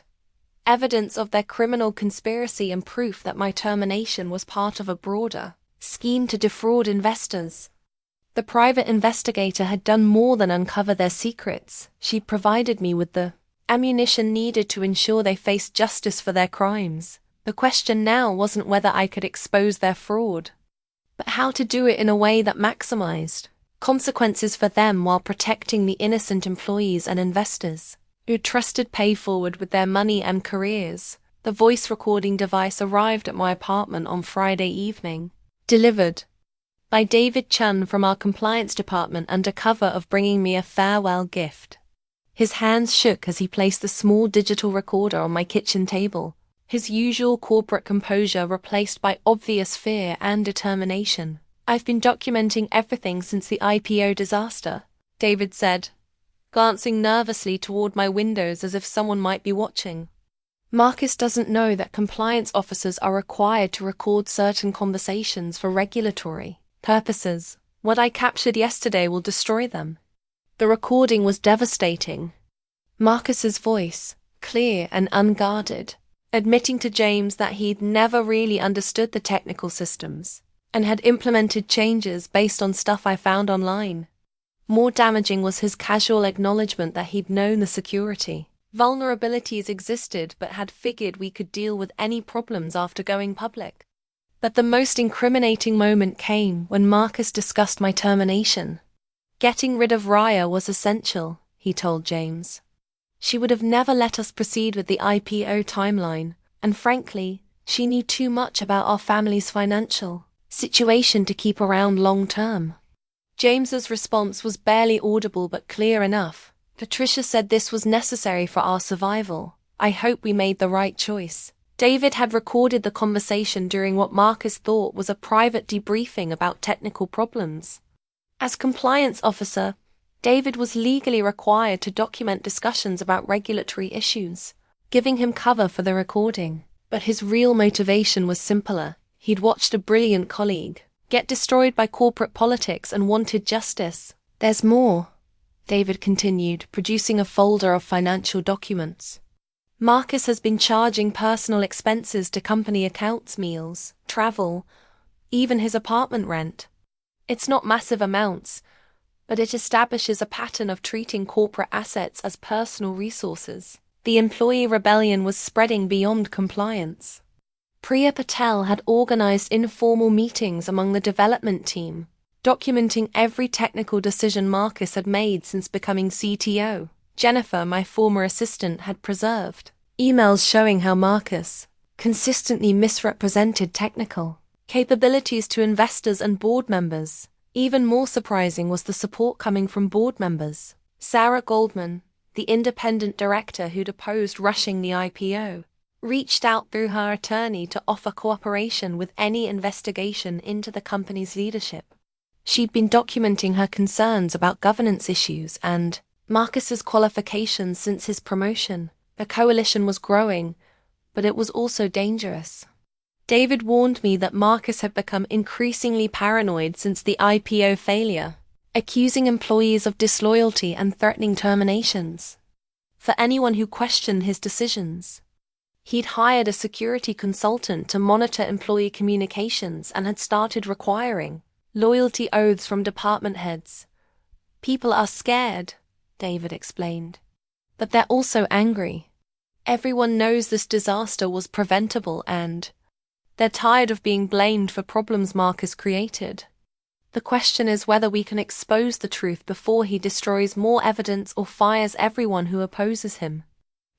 evidence of their criminal conspiracy and proof that my termination was part of a broader scheme to defraud investors. The private investigator had done more than uncover their secrets. She provided me with the ammunition needed to ensure they faced justice for their crimes. The question now wasn't whether I could expose their fraud, but how to do it in a way that maximized consequences for them while protecting the innocent employees and investors who trusted PayForward with their money and careers. The voice recording device arrived at my apartment on Friday evening, delivered by David Chun from our compliance department under cover of bringing me a farewell gift. His hands shook as he placed the small digital recorder on my kitchen table, his usual corporate composure replaced by obvious fear and determination. "I've been documenting everything since the IPO disaster," David said, glancing nervously toward my windows as if someone might be watching. "Marcus doesn't know that compliance officers are required to record certain conversations for regulatory purposes. What I captured yesterday will destroy them." The recording was devastating. Marcus's voice, clear and unguarded, admitting to James that he'd never really understood the technical systems and had implemented changes based on stuff I found online. More damaging was his casual acknowledgement that he'd known the security vulnerabilities existed but had figured we could deal with any problems after going public. But the most incriminating moment came when Marcus discussed my termination. "Getting rid of Raya was essential," he told James. "She would have never let us proceed with the IPO timeline, and frankly, she knew too much about our family's financial situation to keep around long term." James's response was barely audible but clear enough. "Patricia said this was necessary for our survival. I hope we made the right choice." David had recorded the conversation during what Marcus thought was a private debriefing about technical problems. As compliance officer, David was legally required to document discussions about regulatory issues, giving him cover for the recording. But his real motivation was simpler. He'd watched a brilliant colleague get destroyed by corporate politics and wanted justice. "There's more," David continued, producing a folder of financial documents. "Marcus has been charging personal expenses to company accounts, meals, travel, even his apartment rent. It's not massive amounts, but it establishes a pattern of treating corporate assets as personal resources. The employee rebellion was spreading beyond compliance. Priya Patel had organized informal meetings among the development team, documenting every technical decision Marcus had made since becoming CTO. Jennifer, my former assistant, had preserved emails showing how Marcus consistently misrepresented technical capabilities to investors and board members. Even more surprising was the support coming from board members. Sarah Goldman, the independent director who'd opposed rushing the IPO, reached out through her attorney to offer cooperation with any investigation into the company's leadership. She'd been documenting her concerns about governance issues and Marcus's qualifications since his promotion. The coalition was growing, but it was also dangerous. David warned me that Marcus had become increasingly paranoid since the IPO failure, accusing employees of disloyalty and threatening terminations for anyone who questioned his decisions. He'd hired a security consultant to monitor employee communications and had started requiring loyalty oaths from department heads. People are scared, David explained, but they're also angry. Everyone knows this disaster was preventable and they're tired of being blamed for problems Marcus created. The question is whether we can expose the truth before he destroys more evidence or fires everyone who opposes him.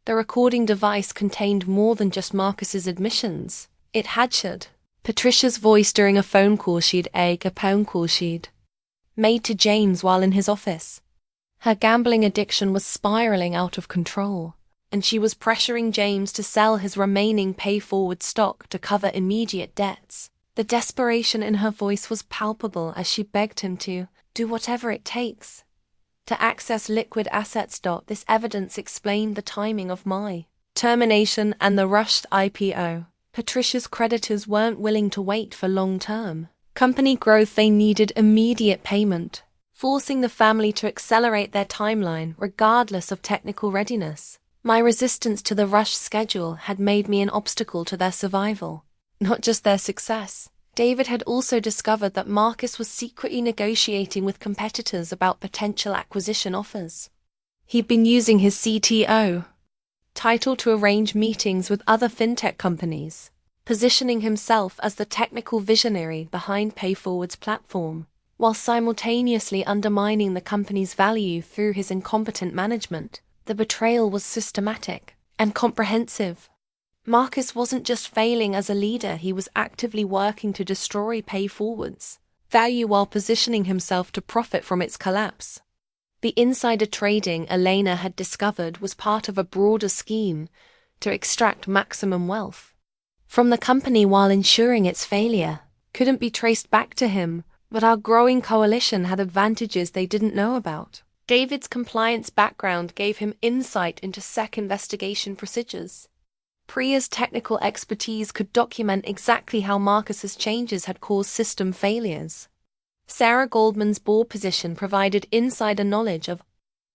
The recording device contained more than just Marcus's admissions. It had Patricia's voice during a phone call she'd made to James while in his office. Her gambling addiction was spiraling out of control, and she was pressuring James to sell his remaining pay-forward stock to cover immediate debts. The desperation in her voice was palpable as she begged him to do whatever it takes to access liquid assets. This evidence explained the timing of my termination and the rushed IPO. Patricia's creditors weren't willing to wait for long-term company growth. They needed immediate payment, forcing the family to accelerate their timeline regardless of technical readiness. My resistance to the rush schedule had made me an obstacle to their survival, not just their success. David had also discovered that Marcus was secretly negotiating with competitors about potential acquisition offers. He'd been using his CTO title to arrange meetings with other fintech companies, positioning himself as the technical visionary behind PayForward's platform, while simultaneously undermining the company's value through his incompetent management. The betrayal was systematic and comprehensive. Marcus wasn't just failing as a leader, he was actively working to destroy PayForward's value while positioning himself to profit from its collapse. The insider trading Elena had discovered was part of a broader scheme to extract maximum wealth from the company while ensuring its failure couldn't be traced back to him, but our growing coalition had advantages they didn't know about. David's compliance background gave him insight into SEC investigation procedures. Priya's technical expertise could document exactly how Marcus's changes had caused system failures. Sarah Goldman's board position provided insider knowledge of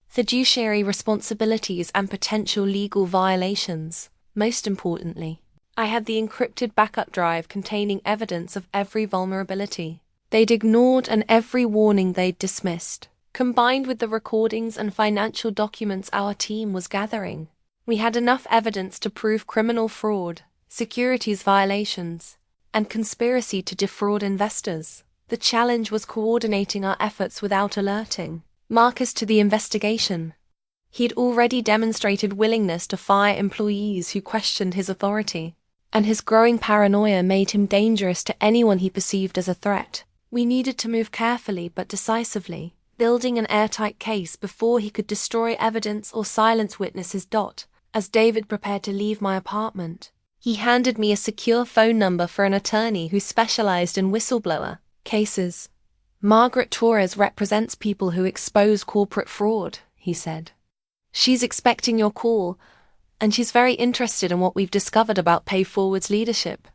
fiduciary responsibilities and potential legal violations. Most importantly, I had the encrypted backup drive containing evidence of every vulnerability they'd ignored and every warning they'd dismissed. Combined with the recordings and financial documents our team was gathering, we had enough evidence to prove criminal fraud, securities violations, and conspiracy to defraud investors. The challenge was coordinating our efforts without alerting Marcus to the investigation. He'd already demonstrated willingness to fire employees who questioned his authority, and his growing paranoia made him dangerous to anyone he perceived as a threat. We needed to move carefully but decisively, building an airtight case before he could destroy evidence or silence witnesses. As David prepared to leave my apartment, he handed me a secure phone number for an attorney who specialized in whistleblower cases. Margaret Torres represents people who expose corporate fraud, he said. She's expecting your call, and she's very interested in what we've discovered about PayForward's leadership.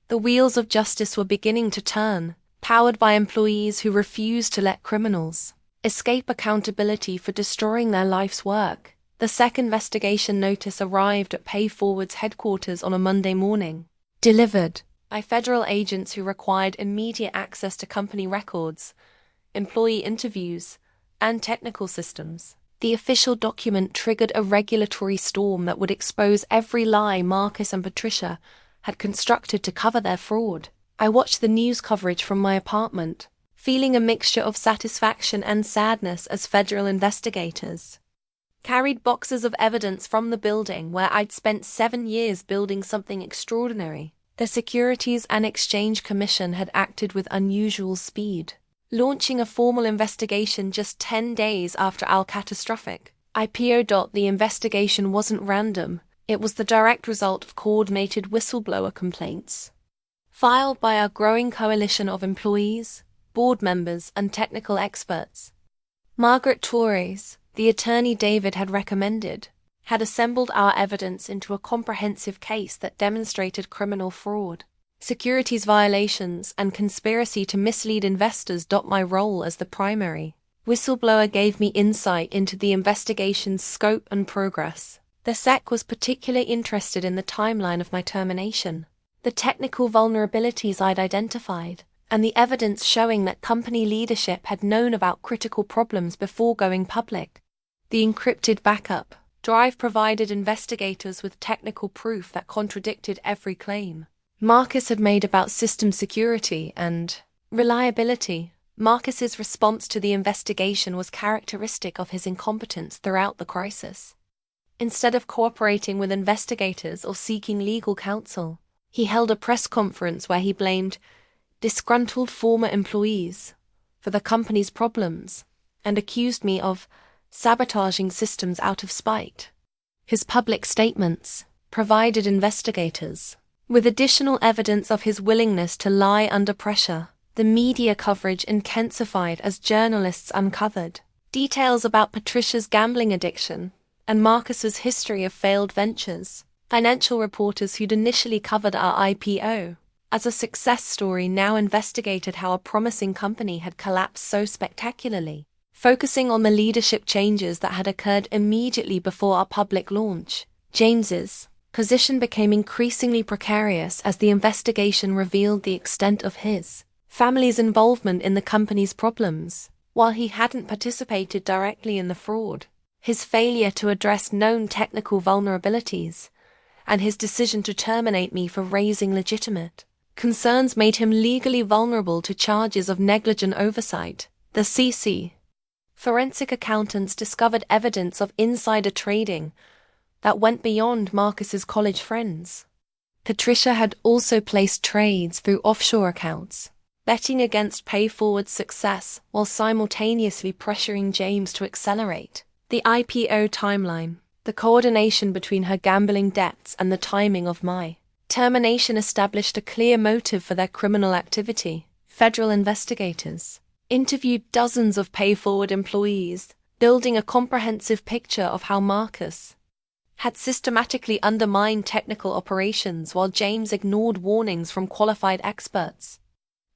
The wheels of justice were beginning to turn, powered by employees who refused to let criminals escape accountability for destroying their life's work. The SEC investigation notice arrived at PayForward's headquarters on a Monday morning, delivered by federal agents who required immediate access to company records, employee interviews, and technical systems. The official document triggered a regulatory storm that would expose every lie Marcus and Patricia had constructed to cover their fraud. I watched the news coverage from my apartment, feeling a mixture of satisfaction and sadness as federal investigators carried boxes of evidence from the building where I'd spent 7 years building something extraordinary. The Securities and Exchange Commission had acted with unusual speed, launching a formal investigation just 10 days after our catastrophic IPO. The investigation wasn't random, it was the direct result of coordinated whistleblower complaints filed by our growing coalition of employees, board members, and technical experts. Margaret Torres, the attorney David had recommended, had assembled our evidence into a comprehensive case that demonstrated criminal fraud, securities violations, and conspiracy to mislead investors. My role as the primary whistleblower gave me insight into the investigation's scope and progress. The SEC was particularly interested in the timeline of my termination, the technical vulnerabilities I'd identified, and the evidence showing that company leadership had known about critical problems before going public. The encrypted backup drive provided investigators with technical proof that contradicted every claim Marcus had made about system security and reliability. Marcus's response to the investigation was characteristic of his incompetence throughout the crisis. Instead of cooperating with investigators or seeking legal counsel, he held a press conference where he blamed disgruntled former employees for the company's problems and accused me of sabotaging systems out of spite. His public statements provided investigators with additional evidence of his willingness to lie under pressure. The media coverage intensified as journalists uncovered details about Patricia's gambling addiction and Marcus's history of failed ventures. Financial reporters who'd initially covered our IPO as a success story now investigated how a promising company had collapsed so spectacularly, focusing on the leadership changes that had occurred immediately before our public launch. James's position became increasingly precarious as the investigation revealed the extent of his family's involvement in the company's problems. While he hadn't participated directly in the fraud, his failure to address known technical vulnerabilities and his decision to terminate me for raising legitimate concerns made him legally vulnerable to charges of negligent oversight. The CC forensic accountants discovered evidence of insider trading that went beyond Marcus's college friends. Patricia had also placed trades through offshore accounts, betting against PayForward's success while simultaneously pressuring James to accelerate the IPO timeline. The coordination between her gambling debts and the timing of my termination established a clear motive for their criminal activity. Federal investigators interviewed dozens of PayForward employees, building a comprehensive picture of how Marcus had systematically undermined technical operations while James ignored warnings from qualified experts.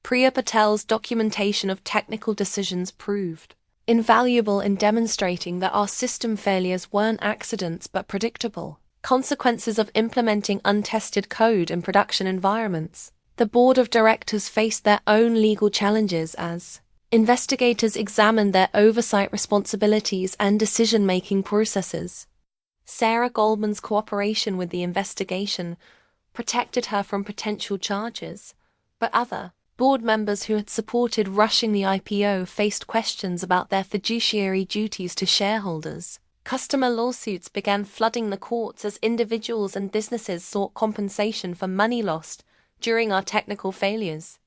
Priya Patel's documentation of technical decisions proved invaluable in demonstrating that our system failures weren't accidents but predictable consequences of implementing untested code in production environments. The board of directors faced their own legal challenges as investigators examined their oversight responsibilities and decision-making processes. Sarah Goldman's cooperation with the investigation protected her from potential charges, but other board members who had supported rushing the IPO faced questions about their fiduciary duties to shareholders. Customer lawsuits began flooding the courts as individuals and businesses sought compensation for money lost during our technical failures.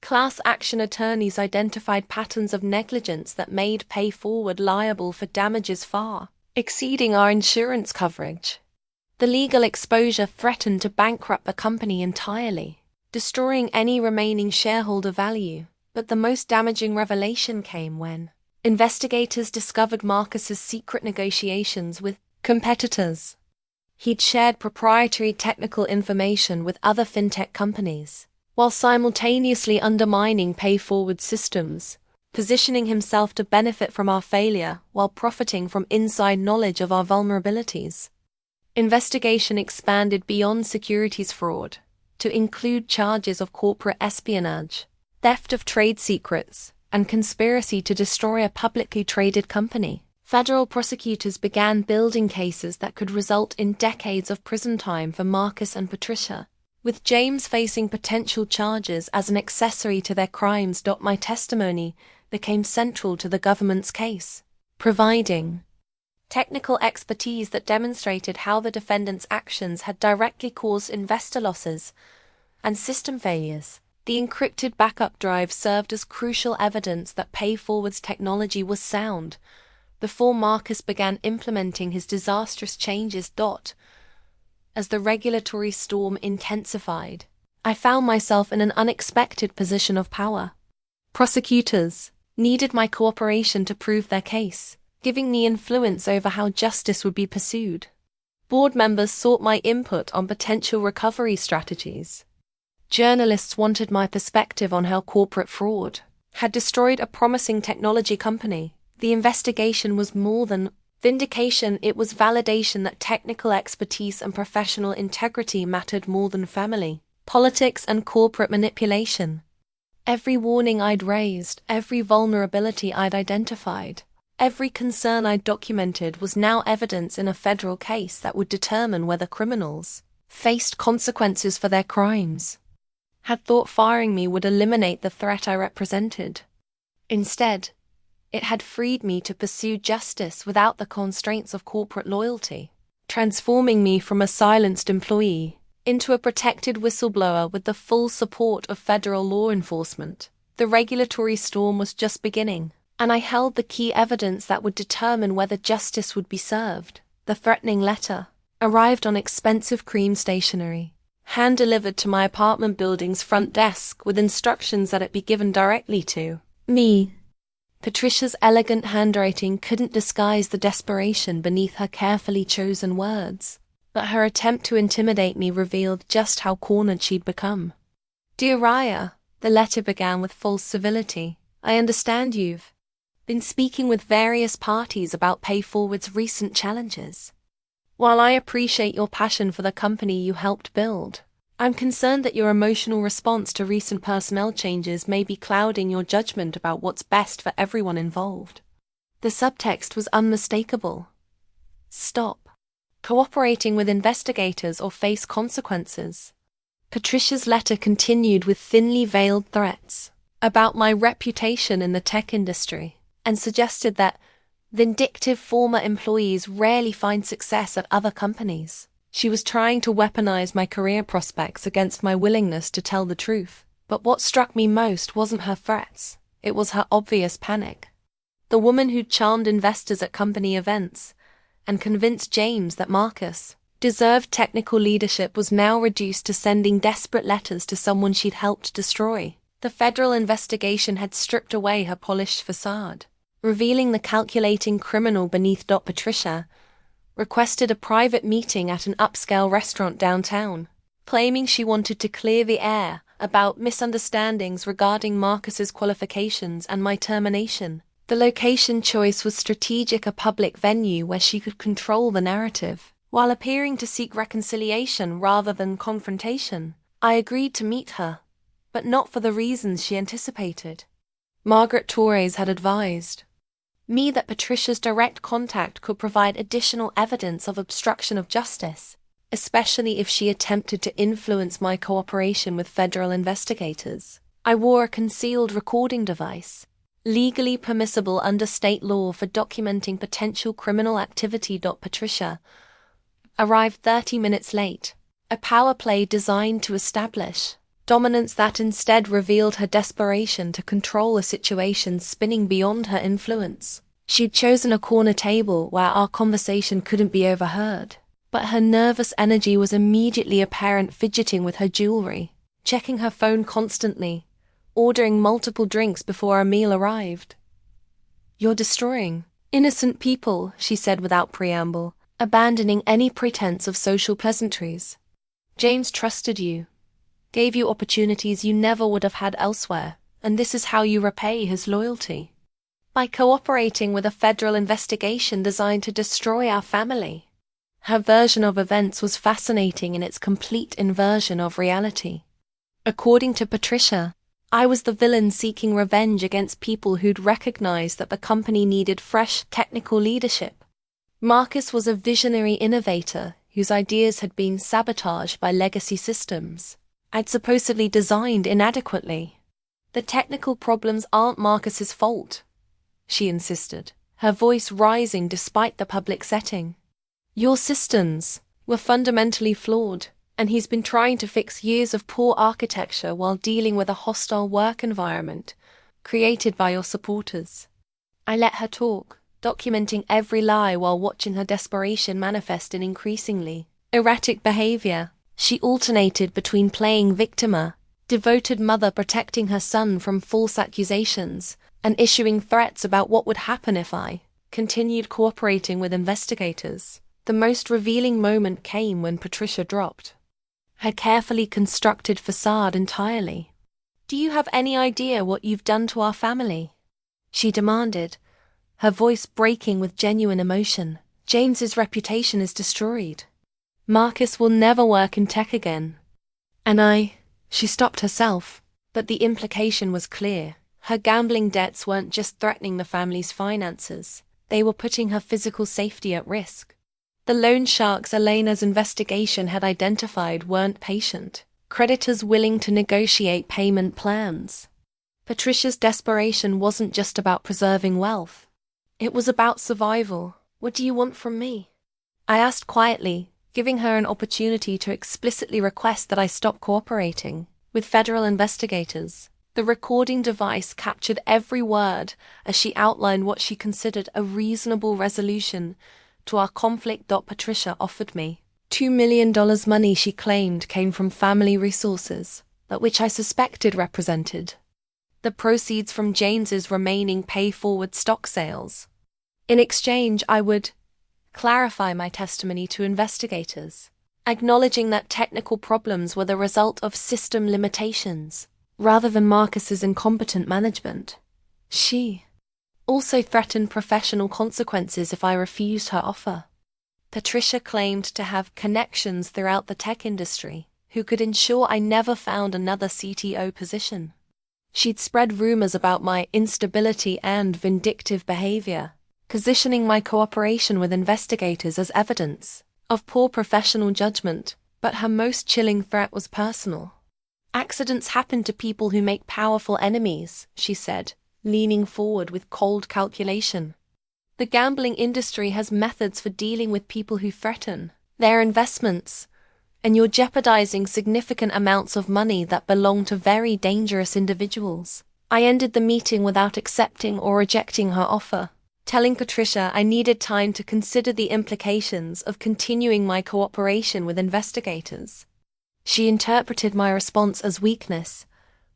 Class action attorneys identified patterns of negligence that made PayForward liable for damages far exceeding our insurance coverage. The legal exposure threatened to bankrupt the company entirely, destroying any remaining shareholder value. But the most damaging revelation came when investigators discovered Marcus's secret negotiations with competitors. He'd shared proprietary technical information with other fintech companies, while simultaneously undermining PayForward systems, positioning himself to benefit from our failure while profiting from inside knowledge of our vulnerabilities. Investigation expanded beyond securities fraud to include charges of corporate espionage, theft of trade secrets, and conspiracy to destroy a publicly traded company. Federal prosecutors began building cases that could result in decades of prison time for Marcus and Patricia, with James facing potential charges as an accessory to their crimes. My testimony became central to the government's case, providing technical expertise that demonstrated how the defendants' actions had directly caused investor losses and system failures. The encrypted backup drive served as crucial evidence that PayForward's technology was sound, before Marcus began implementing his disastrous changes. As the regulatory storm intensified, I found myself in an unexpected position of power. Prosecutors needed my cooperation to prove their case, giving me influence over how justice would be pursued. Board members sought my input on potential recovery strategies. Journalists wanted my perspective on how corporate fraud had destroyed a promising technology company. The investigation was more than vindication, it was validation that technical expertise and professional integrity mattered more than family, politics, and corporate manipulation. Every warning I'd raised, every vulnerability I'd identified, every concern I'd documented was now evidence in a federal case that would determine whether criminals faced consequences for their crimes. Had thought firing me would eliminate the threat I represented. Instead, it had freed me to pursue justice without the constraints of corporate loyalty, transforming me from a silenced employee into a protected whistleblower with the full support of federal law enforcement. The regulatory storm was just beginning, and I held the key evidence that would determine whether justice would be served. The threatening letter arrived on expensive cream stationery, hand-delivered to my apartment building's front desk with instructions that it be given directly to me. Patricia's elegant handwriting couldn't disguise the desperation beneath her carefully chosen words, but her attempt to intimidate me revealed just how cornered she'd become. "Dear Raya," the letter began with false civility, "I understand you've been speaking with various parties about PayForward's recent challenges. While I appreciate your passion for the company you helped build, I'm concerned that your emotional response to recent personnel changes may be clouding your judgment about what's best for everyone involved." The subtext was unmistakable. Stop cooperating with investigators or face consequences. Patricia's letter continued with thinly veiled threats about my reputation in the tech industry, and suggested that vindictive former employees rarely find success at other companies. She was trying to weaponize my career prospects against my willingness to tell the truth. But what struck me most wasn't her threats, it was her obvious panic. The woman who'd charmed investors at company events and convinced James that Marcus deserved technical leadership was now reduced to sending desperate letters to someone she'd helped destroy. The federal investigation had stripped away her polished facade, revealing the calculating criminal beneath. Patricia requested a private meeting at an upscale restaurant downtown, claiming she wanted to clear the air about misunderstandings regarding Marcus's qualifications and my termination. The location choice was strategic, a public venue where she could control the narrative, while appearing to seek reconciliation rather than confrontation. I agreed to meet her, but not for the reasons she anticipated. Margaret Torres had advised me that Patricia's direct contact could provide additional evidence of obstruction of justice, especially if she attempted to influence my cooperation with federal investigators. I wore a concealed recording device, legally permissible under state law for documenting potential criminal activity. Patricia arrived 30 minutes late, a power play designed to establish dominance that instead revealed her desperation to control a situation spinning beyond her influence. She'd chosen a corner table where our conversation couldn't be overheard, but her nervous energy was immediately apparent, fidgeting with her jewelry, checking her phone constantly, ordering multiple drinks before our meal arrived. "You're destroying innocent people," she said without preamble, abandoning any pretense of social pleasantries. "James trusted you, gave you opportunities you never would have had elsewhere, and this is how you repay his loyalty. By cooperating with a federal investigation designed to destroy our family." Her version of events was fascinating in its complete inversion of reality. According to Patricia, I was the villain seeking revenge against people who'd recognized that the company needed fresh technical leadership. Marcus was a visionary innovator whose ideas had been sabotaged by legacy systems I'd supposedly designed inadequately. "The technical problems aren't Marcus's fault," she insisted, her voice rising despite the public setting. "Your systems were fundamentally flawed, and he's been trying to fix years of poor architecture while dealing with a hostile work environment created by your supporters." I let her talk, documenting every lie while watching her desperation manifest in increasingly erratic behavior. She alternated between playing victim, devoted mother protecting her son from false accusations, and issuing threats about what would happen if I continued cooperating with investigators. The most revealing moment came when Patricia dropped her carefully constructed facade entirely. "Do you have any idea what you've done to our family?" she demanded, her voice breaking with genuine emotion. "James's reputation is destroyed. Marcus will never work in tech again. And she stopped herself, but the implication was clear. Her gambling debts weren't just threatening the family's finances, they were putting her physical safety at risk. The loan sharks Elena's investigation had identified weren't patient, creditors willing to negotiate payment plans. Patricia's desperation wasn't just about preserving wealth. It was about survival. "What do you want from me?" I asked quietly, giving her an opportunity to explicitly request that I stop cooperating with federal investigators. The recording device captured every word as she outlined what she considered a reasonable resolution to our conflict. Patricia offered me $2 million money she claimed came from family resources, but which I suspected represented the proceeds from James's remaining pay-forward stock sales. In exchange, I would clarify my testimony to investigators, acknowledging that technical problems were the result of system limitations rather than Marcus's incompetent management. She also threatened professional consequences if I refused her offer. Patricia claimed to have connections throughout the tech industry who could ensure I never found another CTO position. She'd spread rumors about my instability and vindictive behavior, positioning my cooperation with investigators as evidence of poor professional judgment, but her most chilling threat was personal. "Accidents happen to people who make powerful enemies," she said, leaning forward with cold calculation. "The gambling industry has methods for dealing with people who threaten their investments, and you're jeopardizing significant amounts of money that belong to very dangerous individuals." I ended the meeting without accepting or rejecting her offer, telling Patricia I needed time to consider the implications of continuing my cooperation with investigators. She interpreted my response as weakness,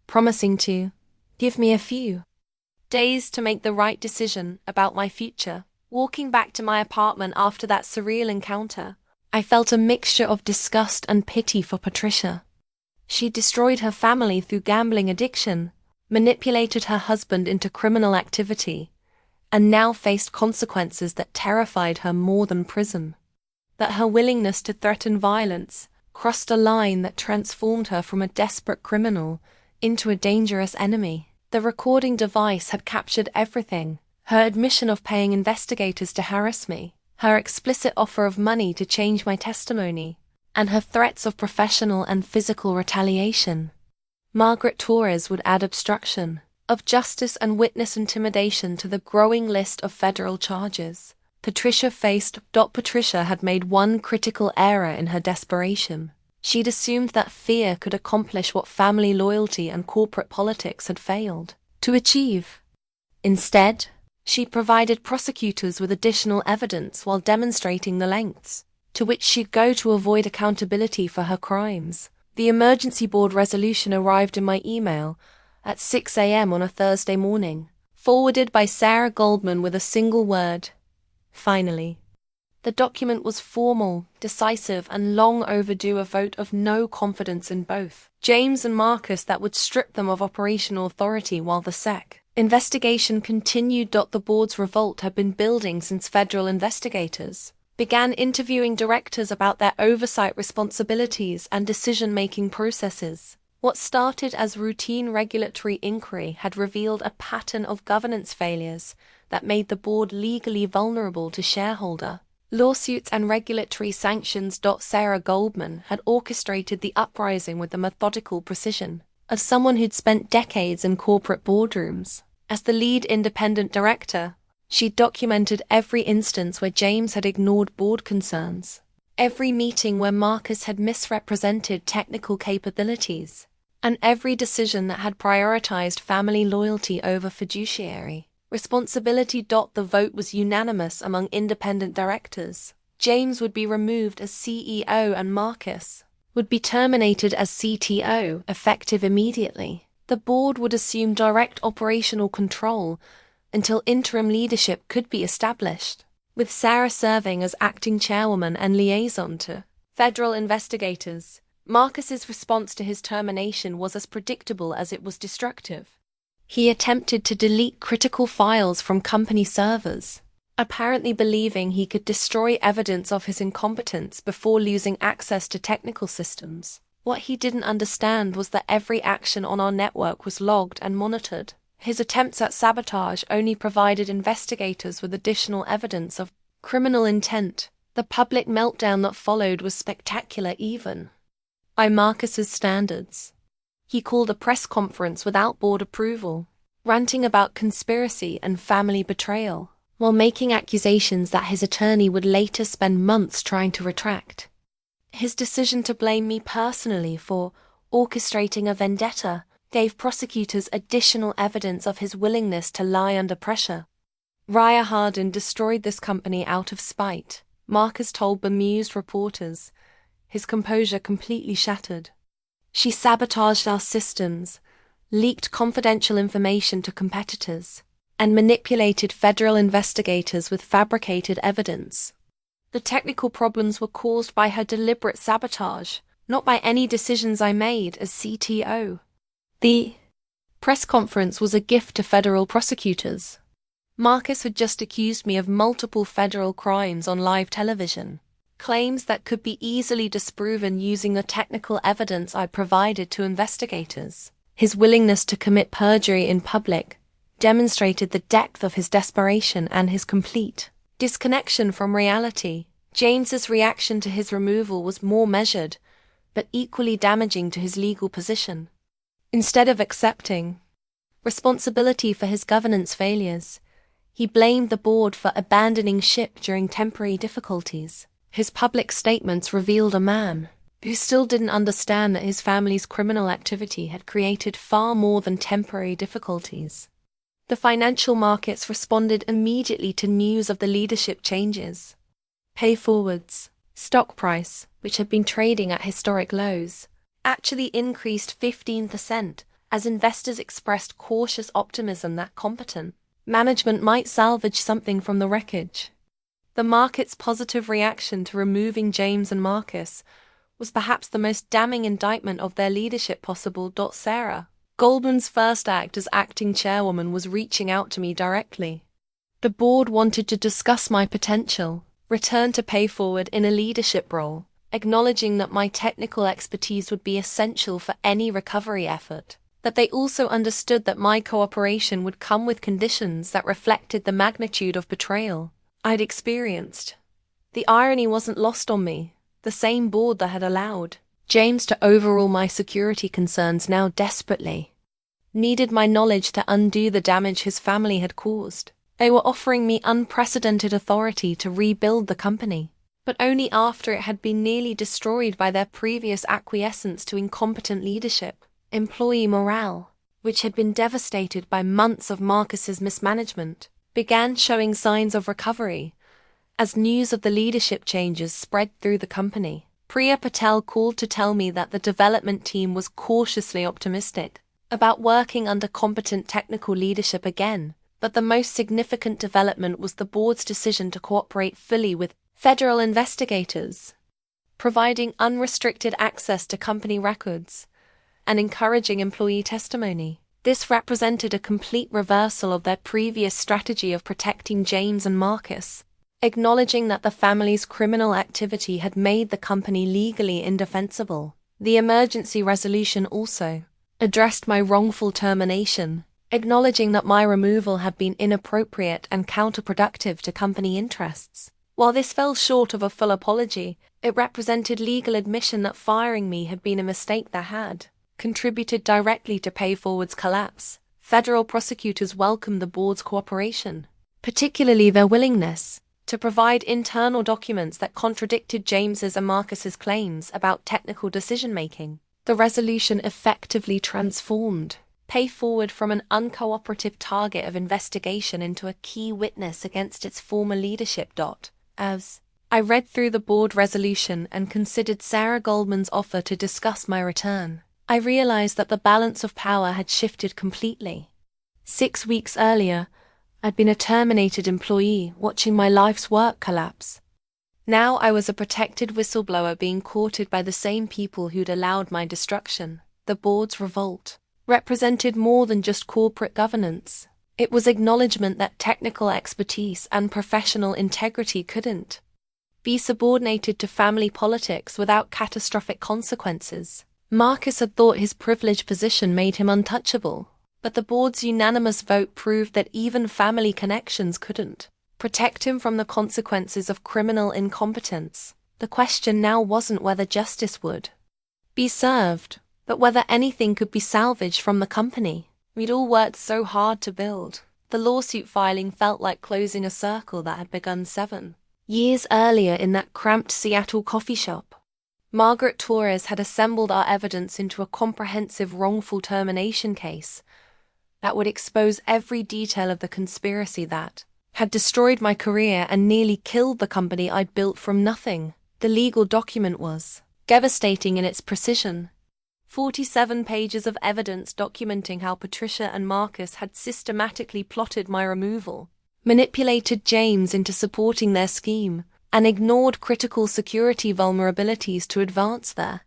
promising to give me a few days to make the right decision about my future. Walking back to my apartment after that surreal encounter, I felt a mixture of disgust and pity for Patricia. She destroyed her family through gambling addiction, manipulated her husband into criminal activity, and now faced consequences that terrified her more than prison. That her willingness to threaten violence crossed a line that transformed her from a desperate criminal into a dangerous enemy. The recording device had captured everything: her admission of paying investigators to harass me, her explicit offer of money to change my testimony, and her threats of professional and physical retaliation. Margaret Torres would add obstruction of justice and witness intimidation to the growing list of federal charges Patricia faced. Patricia had made one critical error in her desperation. She'd assumed that fear could accomplish what family loyalty and corporate politics had failed to achieve. Instead, she provided prosecutors with additional evidence while demonstrating the lengths to which she'd go to avoid accountability for her crimes. The emergency board resolution arrived in my email at 6 a.m. on a Thursday morning, forwarded by Sarah Goldman with a single word: "Finally." The document was formal, decisive, and long overdue, a vote of no confidence in both James and Marcus that would strip them of operational authority while the SEC investigation continued. The board's revolt had been building since federal investigators began interviewing directors about their oversight responsibilities and decision-making processes. What started as routine regulatory inquiry had revealed a pattern of governance failures that made the board legally vulnerable to shareholder lawsuits and regulatory sanctions. Sarah Goldman had orchestrated the uprising with the methodical precision of someone who'd spent decades in corporate boardrooms. As the lead independent director, she documented every instance where James had ignored board concerns, every meeting where Marcus had misrepresented technical capabilities, and every decision that had prioritized family loyalty over fiduciary Responsibility. The vote was unanimous among independent directors. James would be removed as CEO and Marcus would be terminated as CTO, effective immediately. The board would assume direct operational control until interim leadership could be established, with Sarah serving as acting chairwoman and liaison to federal investigators. Marcus's response to his termination was as predictable as it was destructive. He attempted to delete critical files from company servers, apparently believing he could destroy evidence of his incompetence before losing access to technical systems. What he didn't understand was that every action on our network was logged and monitored. His attempts at sabotage only provided investigators with additional evidence of criminal intent. The public meltdown that followed was spectacular even by Marcus's standards. He called a press conference without board approval, ranting about conspiracy and family betrayal, while making accusations that his attorney would later spend months trying to retract. His decision to blame me personally for orchestrating a vendetta gave prosecutors additional evidence of his willingness to lie under pressure. Raya Hardin destroyed this company out of spite, Marcus told bemused reporters, his composure completely shattered. She sabotaged our systems, leaked confidential information to competitors, and manipulated federal investigators with fabricated evidence. The technical problems were caused by her deliberate sabotage, not by any decisions I made as CTO. The press conference was a gift to federal prosecutors. Marcus had just accused me of multiple federal crimes on live television, claims that could be easily disproven using the technical evidence I provided to investigators. His willingness to commit perjury in public demonstrated the depth of his desperation and his complete disconnection from reality. James's reaction to his removal was more measured, but equally damaging to his legal position. Instead of accepting responsibility for his governance failures, he blamed the board for abandoning ship during temporary difficulties. His public statements revealed a man who still didn't understand that his family's criminal activity had created far more than temporary difficulties. The financial markets responded immediately to news of the leadership changes. Pay forwards, stock price, which had been trading at historic lows, actually increased 15% as investors expressed cautious optimism that competent management might salvage something from the wreckage. The market's positive reaction to removing James and Marcus was perhaps the most damning indictment of their leadership possible. Sarah Goldman's first act as acting chairwoman was reaching out to me directly. The board wanted to discuss my potential return to pay forward in a leadership role, acknowledging that my technical expertise would be essential for any recovery effort, that they also understood that my cooperation would come with conditions that reflected the magnitude of betrayal I'd experienced. The irony wasn't lost on me. The same board that had allowed James to overrule my security concerns now desperately needed my knowledge to undo the damage his family had caused. They were offering me unprecedented authority to rebuild the company, but only after it had been nearly destroyed by their previous acquiescence to incompetent leadership. Employee morale, which had been devastated by months of Marcus's mismanagement, began showing signs of recovery as news of the leadership changes spread through the company. Priya Patel called to tell me that the development team was cautiously optimistic about working under competent technical leadership again, but the most significant development was the board's decision to cooperate fully with federal investigators, providing unrestricted access to company records and encouraging employee testimony. This represented a complete reversal of their previous strategy of protecting James and Marcus, acknowledging that the family's criminal activity had made the company legally indefensible. The emergency resolution also addressed my wrongful termination, acknowledging that my removal had been inappropriate and counterproductive to company interests. While this fell short of a full apology, it represented legal admission that firing me had been a mistake that had contributed directly to PayForward's collapse. Federal prosecutors welcomed the board's cooperation, particularly their willingness to provide internal documents that contradicted James's and Marcus's claims about technical decision-making. The resolution effectively transformed pay forward from an uncooperative target of investigation into a key witness against its former leadership. As I read through the board resolution and considered Sarah Goldman's offer to discuss my return, I realized that the balance of power had shifted completely. 6 weeks earlier, I'd been a terminated employee watching my life's work collapse. Now I was a protected whistleblower being courted by the same people who'd allowed my destruction. The board's revolt represented more than just corporate governance. It was acknowledgement that technical expertise and professional integrity couldn't be subordinated to family politics without catastrophic consequences. Marcus had thought his privileged position made him untouchable, but the board's unanimous vote proved that even family connections couldn't protect him from the consequences of criminal incompetence. The question now wasn't whether justice would be served, but whether anything could be salvaged from the company we'd all worked so hard to build. The lawsuit filing felt like closing a circle that had begun 7 years earlier in that cramped Seattle coffee shop. Margaret Torres had assembled our evidence into a comprehensive wrongful termination case that would expose every detail of the conspiracy that had destroyed my career and nearly killed the company I'd built from nothing. The legal document was devastating in its precision. 47 pages of evidence documenting how Patricia and Marcus had systematically plotted my removal, manipulated James into supporting their scheme, and ignored critical security vulnerabilities to advance their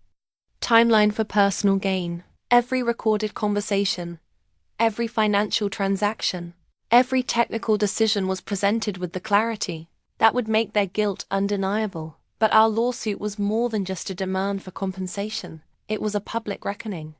timeline for personal gain. Every recorded conversation, every financial transaction, every technical decision was presented with the clarity that would make their guilt undeniable. But our lawsuit was more than just a demand for compensation. It was a public reckoning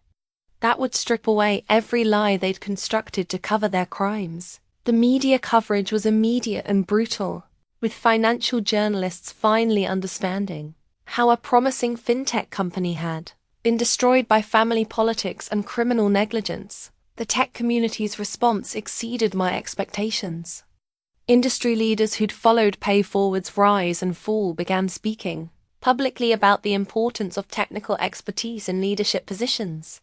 that would strip away every lie they'd constructed to cover their crimes. The media coverage was immediate and brutal, with financial journalists finally understanding how a promising fintech company had been destroyed by family politics and criminal negligence. The tech community's response exceeded my expectations. Industry leaders who'd followed PayForward's rise and fall began speaking publicly about the importance of technical expertise in leadership positions.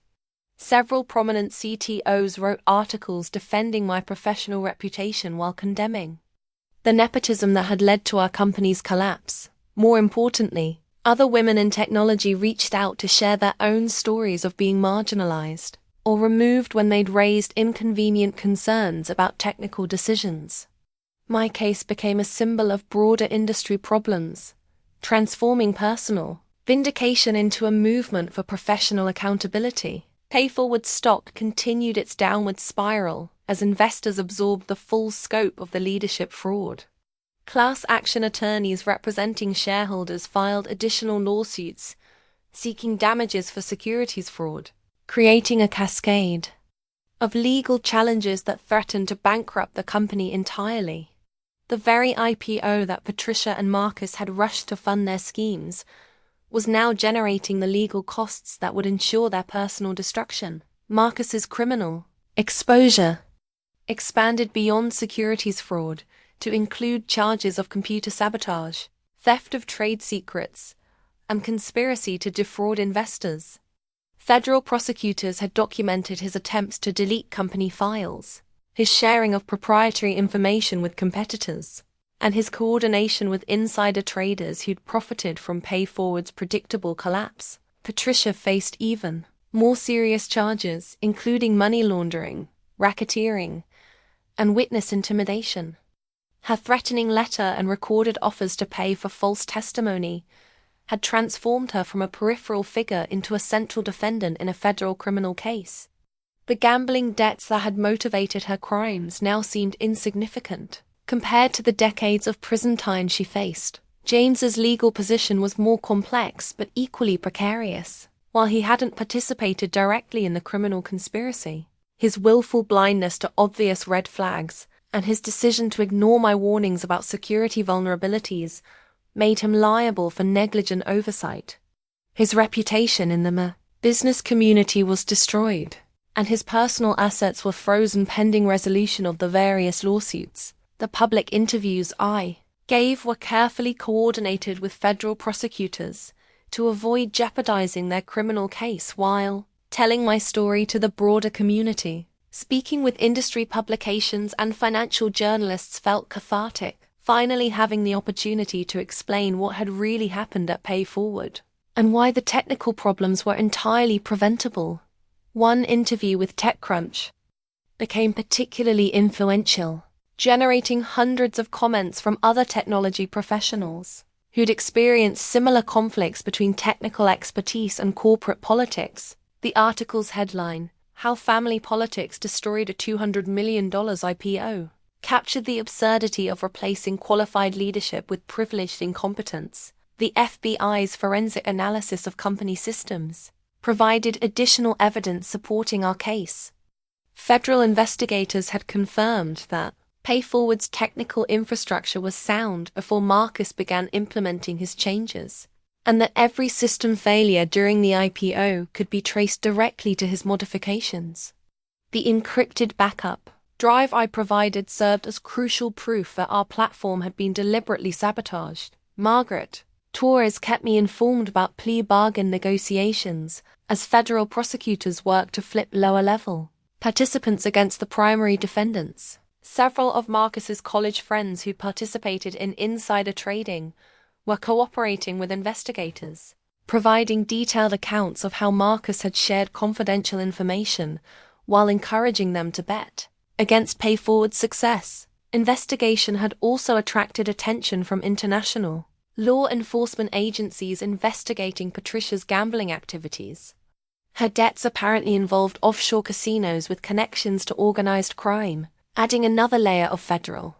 Several prominent CTOs wrote articles defending my professional reputation while condemning the nepotism that had led to our company's collapse. More importantly, other women in technology reached out to share their own stories of being marginalized or removed when they'd raised inconvenient concerns about technical decisions. My case became a symbol of broader industry problems, transforming personal vindication into a movement for professional accountability. PayForward stock continued its downward spiral as investors absorbed the full scope of the leadership fraud. Class action attorneys representing shareholders filed additional lawsuits seeking damages for securities fraud, creating a cascade of legal challenges that threatened to bankrupt the company entirely. The very IPO that Patricia and Marcus had rushed to fund their schemes was now generating the legal costs that would ensure their personal destruction. Marcus's criminal exposure expanded beyond securities fraud to include charges of computer sabotage, theft of trade secrets, and conspiracy to defraud investors. Federal prosecutors had documented his attempts to delete company files, his sharing of proprietary information with competitors, and his coordination with insider traders who'd profited from PayForward's predictable collapse. Patricia faced even more serious charges, including money laundering, racketeering, and witness intimidation. Her threatening letter and recorded offers to pay for false testimony had transformed her from a peripheral figure into a central defendant in a federal criminal case. The gambling debts that had motivated her crimes now seemed insignificant compared to the decades of prison time she faced. James's legal position was more complex but equally precarious. While he hadn't participated directly in the criminal conspiracy, his willful blindness to obvious red flags and his decision to ignore my warnings about security vulnerabilities made him liable for negligent oversight. His reputation in the business community was destroyed, and his personal assets were frozen pending resolution of the various lawsuits. The public interviews I gave were carefully coordinated with federal prosecutors to avoid jeopardizing their criminal case while telling my story to the broader community. Speaking with industry publications and financial journalists felt cathartic, finally having the opportunity to explain what had really happened at PayForward, and why the technical problems were entirely preventable. One interview with TechCrunch became particularly influential, generating hundreds of comments from other technology professionals who'd experienced similar conflicts between technical expertise and corporate politics. The article's headline, "How Family Politics Destroyed a $200 million IPO," captured the absurdity of replacing qualified leadership with privileged incompetence. The FBI's forensic analysis of company systems provided additional evidence supporting our case. Federal investigators had confirmed that PayForward's technical infrastructure was sound before Marcus began implementing his changes, and that every system failure during the IPO could be traced directly to his modifications. The encrypted backup drive I provided served as crucial proof that our platform had been deliberately sabotaged. Margaret Torres kept me informed about plea bargain negotiations as federal prosecutors worked to flip lower-level participants against the primary defendants. Several of Marcus's college friends who participated in insider trading were cooperating with investigators, providing detailed accounts of how Marcus had shared confidential information while encouraging them to bet against PayForward's success. Investigation had also attracted attention from international law enforcement agencies investigating Patricia's gambling activities. Her debts apparently involved offshore casinos with connections to organized crime, adding another layer of federal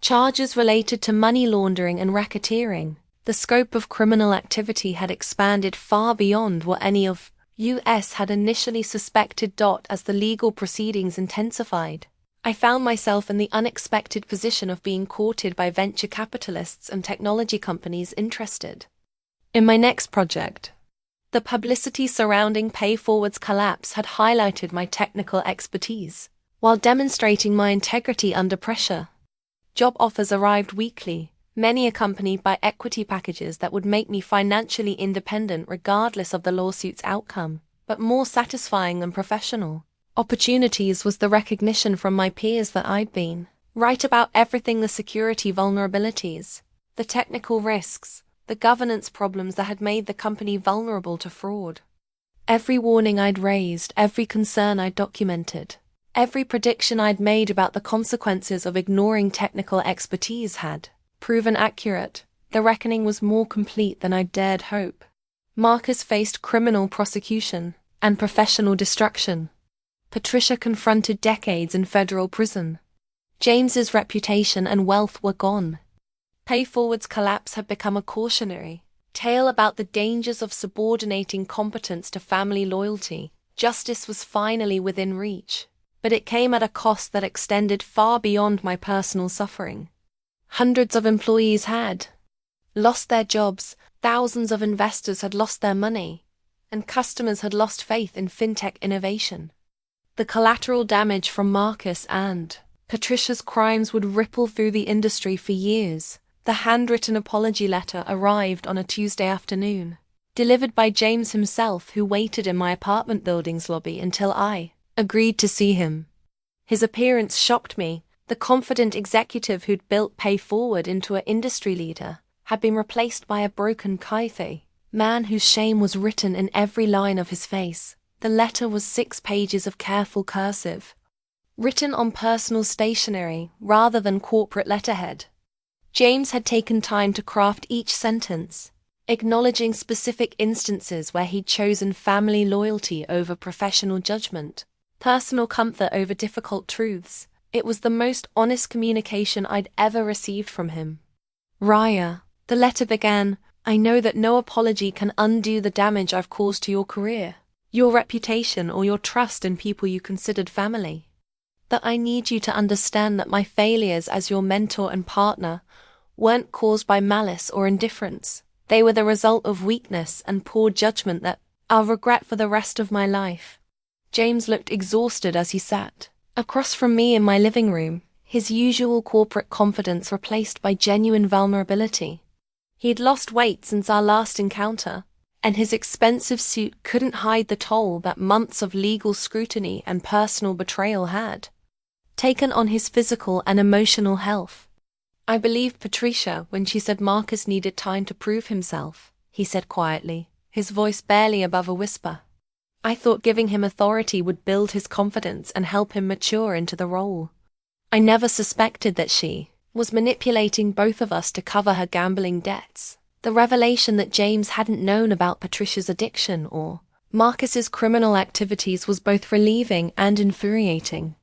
charges related to money laundering and racketeering. The scope of criminal activity had expanded far beyond what any of U.S. had initially suspected. As the legal proceedings intensified, I found myself in the unexpected position of being courted by venture capitalists and technology companies interested in my next project. The publicity surrounding PayForward's collapse had highlighted my technical expertise, while demonstrating my integrity under pressure. Job offers arrived weekly, many accompanied by equity packages that would make me financially independent regardless of the lawsuit's outcome. But more satisfying than professional opportunities was the recognition from my peers that I'd been right about everything: the security vulnerabilities, the technical risks, the governance problems that had made the company vulnerable to fraud. Every warning I'd raised, every concern I'd documented, every prediction I'd made about the consequences of ignoring technical expertise had proven accurate. The reckoning was more complete than I'd dared hope. Marcus faced criminal prosecution and professional destruction. Patricia confronted decades in federal prison. James's reputation and wealth were gone. PayForward's collapse had become a cautionary tale about the dangers of subordinating competence to family loyalty. Justice was finally within reach, but it came at a cost that extended far beyond my personal suffering. Hundreds of employees had lost their jobs, thousands of investors had lost their money, and customers had lost faith in fintech innovation. The collateral damage from Marcus and Patricia's crimes would ripple through the industry for years. The handwritten apology letter arrived on a Tuesday afternoon, delivered by James himself, who waited in my apartment building's lobby until I agreed to see him. His appearance shocked me. The confident executive who'd built PayForward into an industry leader had been replaced by a broken Kaithe man whose shame was written in every line of his face. The letter was 6 pages of careful cursive, written on personal stationery rather than corporate letterhead. James had taken time to craft each sentence, acknowledging specific instances where he'd chosen family loyalty over professional judgment, personal comfort over difficult truths. It was the most honest communication I'd ever received from him. "Raya," the letter began, "I know that no apology can undo the damage I've caused to your career, your reputation, or your trust in people you considered family. That I need you to understand that my failures as your mentor and partner weren't caused by malice or indifference. They were the result of weakness and poor judgment that I'll regret for the rest of my life." James looked exhausted as he sat across from me in my living room, his usual corporate confidence replaced by genuine vulnerability. He'd lost weight since our last encounter, and his expensive suit couldn't hide the toll that months of legal scrutiny and personal betrayal had taken on his physical and emotional health. "I believed Patricia when she said Marcus needed time to prove himself," he said quietly, his voice barely above a whisper. "I thought giving him authority would build his confidence and help him mature into the role. I never suspected that she was manipulating both of us to cover her gambling debts." The revelation that James hadn't known about Patricia's addiction or Marcus's criminal activities was both relieving and infuriating.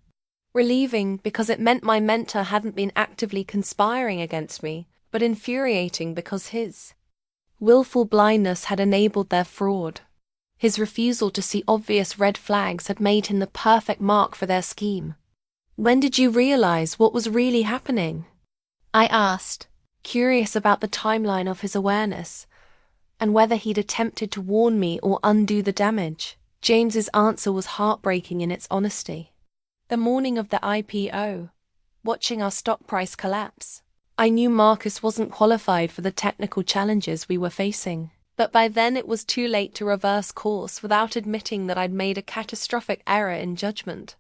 Relieving because it meant my mentor hadn't been actively conspiring against me, but infuriating because his willful blindness had enabled their fraud. His refusal to see obvious red flags had made him the perfect mark for their scheme. "When did you realize what was really happening?" I asked, curious about the timeline of his awareness, and whether he'd attempted to warn me or undo the damage. James's answer was heartbreaking in its honesty. "The morning of the IPO, watching our stock price collapse. I knew Marcus wasn't qualified for the technical challenges we were facing, but by then it was too late to reverse course without admitting that I'd made a catastrophic error in judgment."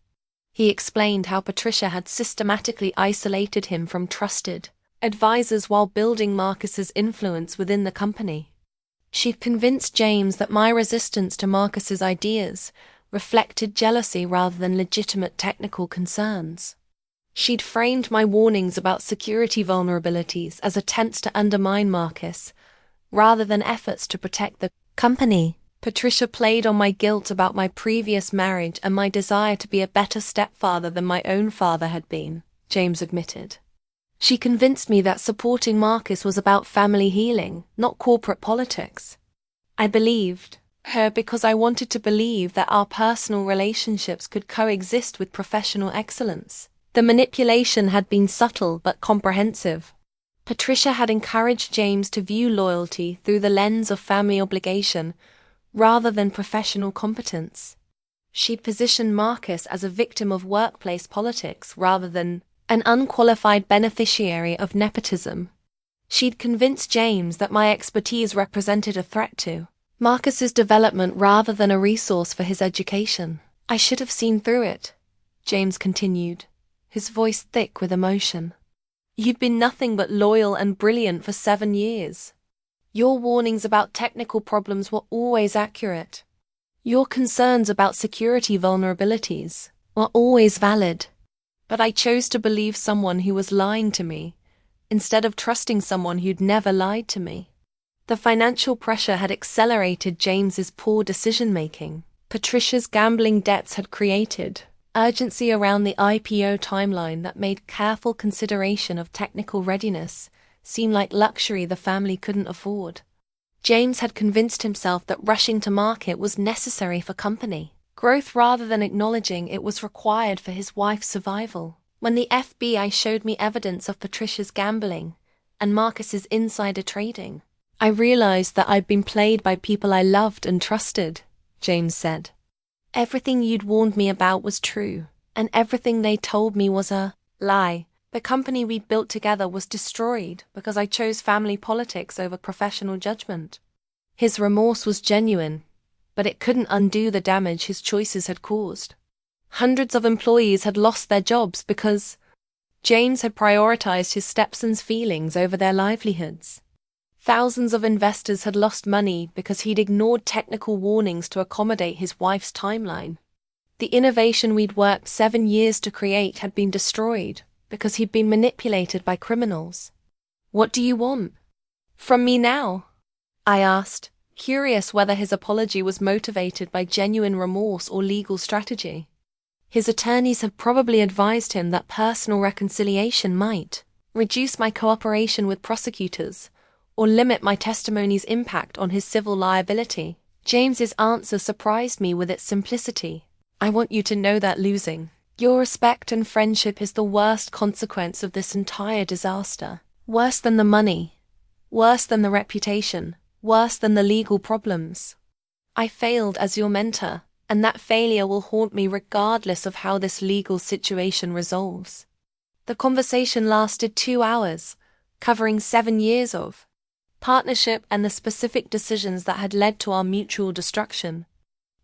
He explained how Patricia had systematically isolated him from trusted advisors while building Marcus's influence within the company. She'd convinced James that my resistance to Marcus's ideas reflected jealousy rather than legitimate technical concerns. She'd framed my warnings about security vulnerabilities as attempts to undermine Marcus, rather than efforts to protect the company. Patricia played on my guilt about my previous marriage and my desire to be a better stepfather than my own father had been, James admitted. She convinced me that supporting Marcus was about family healing, not corporate politics. I believed her because I wanted to believe that our personal relationships could coexist with professional excellence. The manipulation had been subtle but comprehensive. Patricia had encouraged James to view loyalty through the lens of family obligation rather than professional competence. She'd positioned Marcus as a victim of workplace politics rather than an unqualified beneficiary of nepotism. She'd convinced James that my expertise represented a threat to Marcus's development rather than a resource for his education. "I should have seen through it," James continued, his voice thick with emotion. "You'd been nothing but loyal and brilliant for 7 years. Your warnings about technical problems were always accurate. Your concerns about security vulnerabilities were always valid. But I chose to believe someone who was lying to me, instead of trusting someone who'd never lied to me." The financial pressure had accelerated James's poor decision-making. Patricia's gambling debts had created urgency around the IPO timeline that made careful consideration of technical readiness seem like luxury the family couldn't afford. James had convinced himself that rushing to market was necessary for company growth rather than acknowledging it was required for his wife's survival. When the FBI showed me evidence of Patricia's gambling and Marcus's insider trading, I realized that I'd been played by people I loved and trusted, James said. "Everything you'd warned me about was true, and everything they told me was a lie. The company we built together was destroyed because I chose family politics over professional judgment." His remorse was genuine, but it couldn't undo the damage his choices had caused. Hundreds of employees had lost their jobs because James had prioritized his Stepson's feelings over their livelihoods. Thousands of investors had lost money because he'd ignored technical warnings to accommodate his wife's timeline. The innovation we'd worked 7 years to create had been destroyed because he'd been manipulated by criminals. "What do you want from me now?" I asked, curious whether his apology was motivated by genuine remorse or legal strategy. His attorneys had probably advised him that personal reconciliation might reduce my cooperation with prosecutors or limit my testimony's impact on his civil liability. James's answer surprised me with its simplicity. "I want you to know that losing your respect and friendship is the worst consequence of this entire disaster. Worse than the money, worse than the reputation, worse than the legal problems. I failed as your mentor, and that failure will haunt me regardless of how this legal situation resolves." The conversation lasted 2 hours, covering 7 years of partnership, and the specific decisions that had led to our mutual destruction.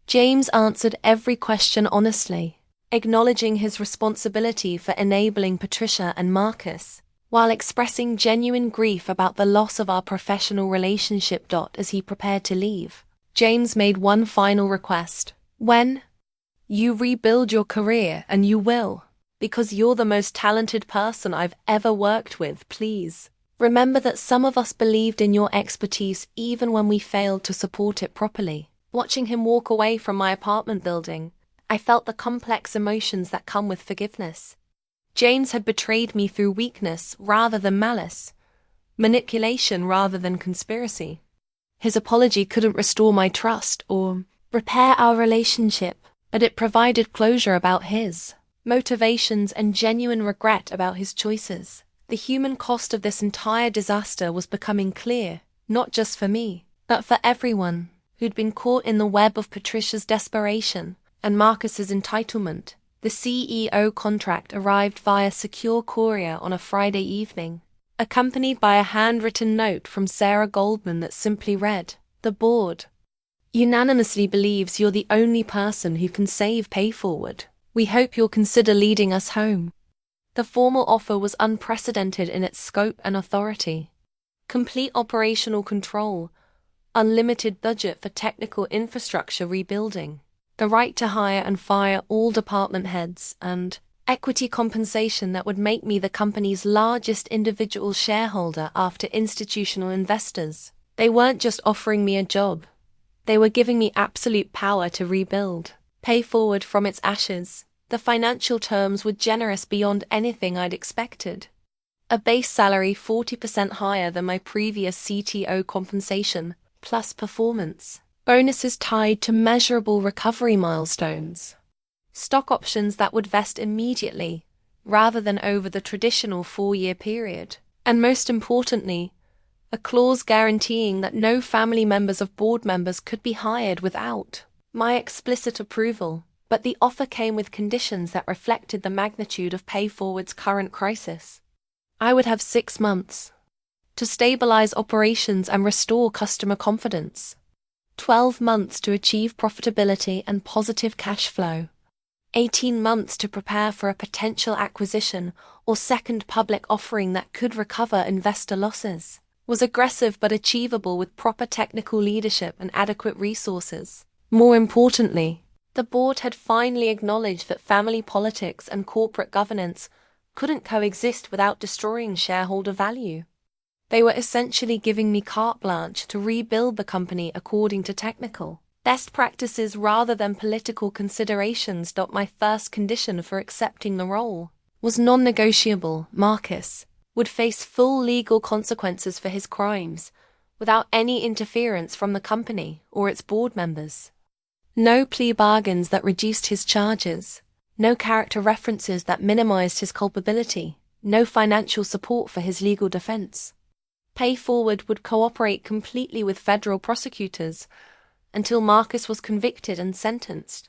James answered every question honestly, acknowledging his responsibility for enabling Patricia and Marcus, while expressing genuine grief about the loss of our professional relationship. As he prepared to leave, James made one final request. When you rebuild your career, and you will, because you're the most talented person I've ever worked with, please remember that some of us believed in your expertise even when we failed to support it properly. Watching him walk away from my apartment building, I felt the complex emotions that come with forgiveness. James had betrayed me through weakness rather than malice, manipulation rather than conspiracy. His apology couldn't restore my trust or repair our relationship, but it provided closure about his motivations and genuine regret about his choices. The human cost of this entire disaster was becoming clear, not just for me, but for everyone who'd been caught in the web of Patricia's desperation and Marcus's entitlement. The CEO contract arrived via secure courier on a Friday evening, accompanied by a handwritten note from Sarah Goldman that simply read, "The board unanimously believes you're the only person who can save PayForward. We hope you'll consider leading us home." The formal offer was unprecedented in its scope and authority. Complete operational control, unlimited budget for technical infrastructure rebuilding, the right to hire and fire all department heads, and equity compensation that would make me the company's largest individual shareholder after institutional investors. They weren't just offering me a job. They were giving me absolute power to rebuild PayForward from its ashes. The financial terms were generous beyond anything I'd expected. A base salary 40% higher than my previous CTO compensation, plus performance bonuses tied to measurable recovery milestones, stock options that would vest immediately, rather than over the traditional 4-year period, and most importantly, a clause guaranteeing that no family members of board members could be hired without my explicit approval. But the offer came with conditions that reflected the magnitude of PayForward's current crisis. I would have 6 months to stabilize operations and restore customer confidence, 12 months to achieve profitability and positive cash flow, 18 months to prepare for a potential acquisition or second public offering that could recover investor losses. Was aggressive but achievable with proper technical leadership and adequate resources. More importantly, the board had finally acknowledged that family politics and corporate governance couldn't coexist without destroying shareholder value. They were essentially giving me carte blanche to rebuild the company according to technical best practices rather than political considerations. My first condition for accepting the role was non-negotiable. Marcus would face full legal consequences for his crimes, without any interference from the company or its board members. No plea bargains that reduced his charges, no character references that minimized his culpability, no financial support for his legal defense. PayForward would cooperate completely with federal prosecutors until Marcus was convicted and sentenced.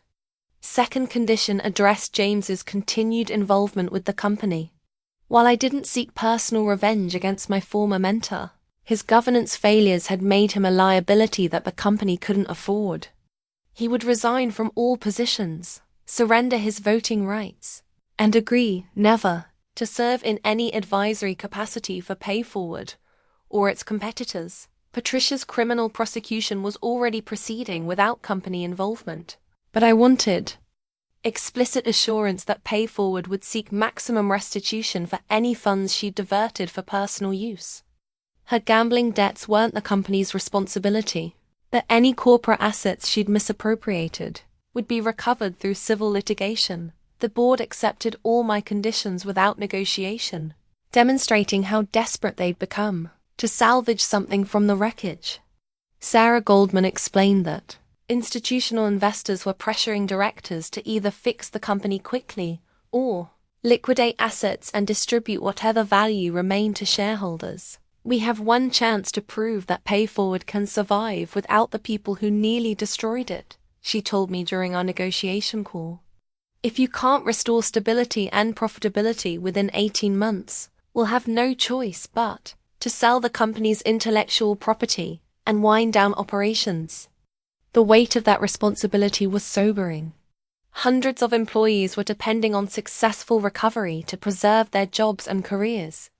Second condition addressed James's continued involvement with the company. While I didn't seek personal revenge against my former mentor, his governance failures had made him a liability that the company couldn't afford. He would resign from all positions, surrender his voting rights, and agree never to serve in any advisory capacity for PayForward or its competitors. Patricia's criminal prosecution was already proceeding without company involvement, but I wanted explicit assurance that PayForward would seek maximum restitution for any funds she'd diverted for personal use. Her gambling debts weren't the company's responsibility, but any corporate assets she'd misappropriated would be recovered through civil litigation. The board accepted all my conditions without negotiation, demonstrating how desperate they'd become to salvage something from the wreckage. Sarah Goldman explained that institutional investors were pressuring directors to either fix the company quickly or liquidate assets and distribute whatever value remained to shareholders. We have one chance to prove that PayForward can survive without the people who nearly destroyed it, she told me during our negotiation call. If you can't restore stability and profitability within 18 months, we'll have no choice but to sell the company's intellectual property and wind down operations. The weight of that responsibility was sobering. Hundreds of employees were depending on successful recovery to preserve their jobs and careers.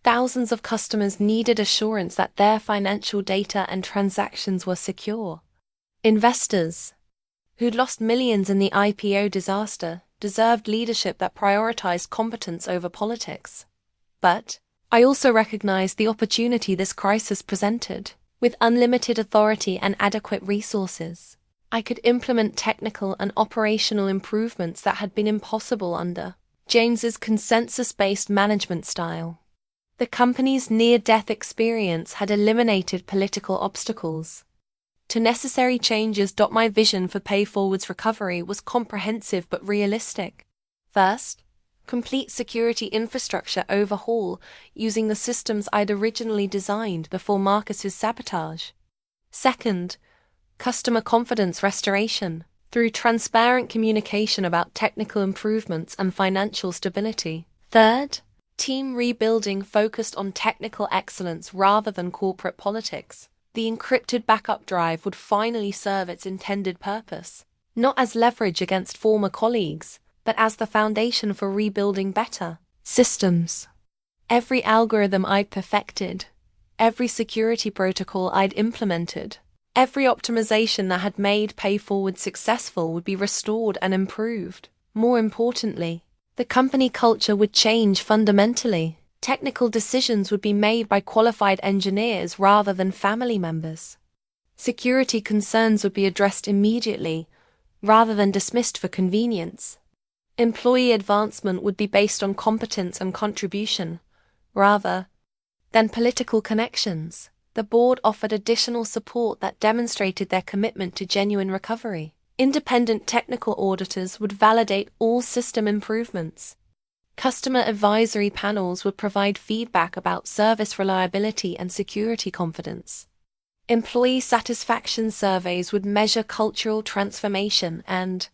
Thousands of customers needed assurance that their financial data and transactions were secure. Investors, who'd lost millions in the IPO disaster, deserved leadership that prioritized competence over politics. But I also recognized the opportunity this crisis presented. With unlimited authority and adequate resources, I could implement technical and operational improvements that had been impossible under James's consensus-based management style. The company's near-death experience had eliminated political obstacles to necessary changes. My vision for PayForward's recovery was comprehensive but realistic. First, complete security infrastructure overhaul using the systems I'd originally designed before Marcus's sabotage. Second, customer confidence restoration through transparent communication about technical improvements and financial stability. Third, team rebuilding focused on technical excellence rather than corporate politics. The encrypted backup drive would finally serve its intended purpose, not as leverage against former colleagues, but as the foundation for rebuilding better systems. Every algorithm I'd perfected, every security protocol I'd implemented, every optimization that had made PayForward successful would be restored and improved. More importantly, the company culture would change fundamentally. Technical decisions would be made by qualified engineers rather than family members. Security concerns would be addressed immediately, rather than dismissed for convenience. Employee advancement would be based on competence and contribution, rather than political connections. The board offered additional support that demonstrated their commitment to genuine recovery. Independent technical auditors would validate all system improvements. Customer advisory panels would provide feedback about service reliability and security confidence. Employee satisfaction surveys would measure cultural transformation and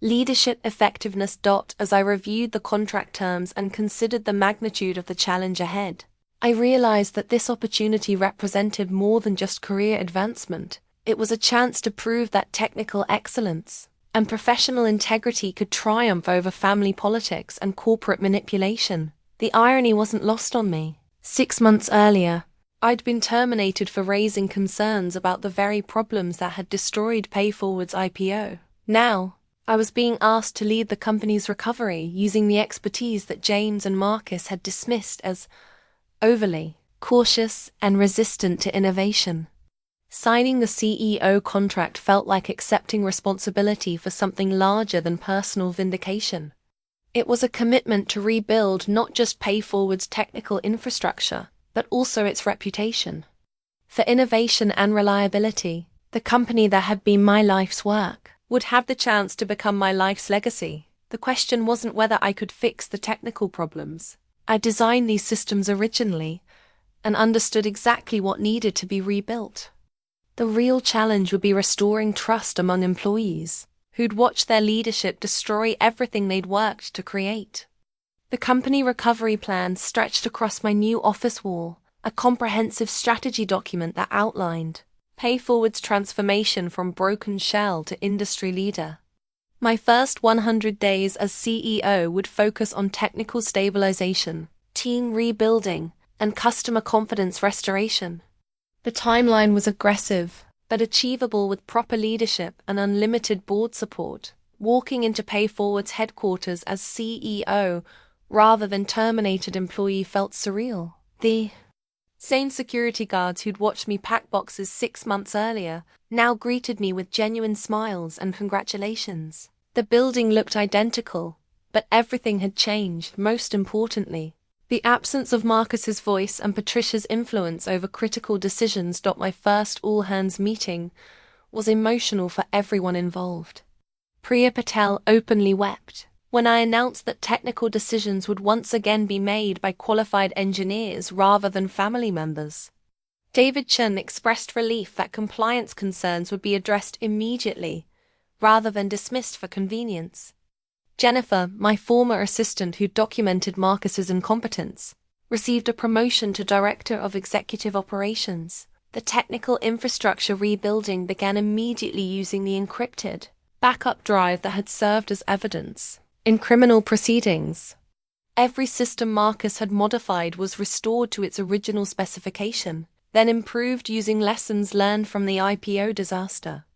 leadership effectiveness. As I reviewed the contract terms and considered the magnitude of the challenge ahead, I realized that this opportunity represented more than just career advancement. It was a chance to prove that technical excellence and professional integrity could triumph over family politics and corporate manipulation. The irony wasn't lost on me. 6 months earlier, I'd been terminated for raising concerns about the very problems that had destroyed PayForward's IPO. Now, I was being asked to lead the company's recovery using the expertise that James and Marcus had dismissed as overly cautious and resistant to innovation. Signing the CEO contract felt like accepting responsibility for something larger than personal vindication. It was a commitment to rebuild not just PayForward's technical infrastructure, but also its reputation. For innovation and reliability, the company that had been my life's work would have the chance to become my life's legacy. The question wasn't whether I could fix the technical problems. I designed these systems originally and understood exactly what needed to be rebuilt. The real challenge would be restoring trust among employees, who'd watched their leadership destroy everything they'd worked to create. The company recovery plan stretched across my new office wall, a comprehensive strategy document that outlined PayForward's transformation from broken shell to industry leader. My first 100 days as CEO would focus on technical stabilization, team rebuilding, and customer confidence restoration. The timeline was aggressive, but achievable with proper leadership and unlimited board support. Walking into PayForward's headquarters as CEO rather than terminated employee felt surreal. The same security guards who'd watched me pack boxes 6 months earlier now greeted me with genuine smiles and congratulations. The building looked identical, but everything had changed. Most importantly, the absence of Marcus's voice and Patricia's influence over critical decisions. My first all-hands meeting was emotional for everyone involved. Priya Patel openly wept when I announced that technical decisions would once again be made by qualified engineers rather than family members. David Chen expressed relief that compliance concerns would be addressed immediately, rather than dismissed for convenience. Jennifer, my former assistant who documented Marcus's incompetence, received a promotion to Director of Executive Operations. The technical infrastructure rebuilding began immediately using the encrypted backup drive that had served as evidence in criminal proceedings. Every system Marcus had modified was restored to its original specification, then improved using lessons learned from the IPO disaster.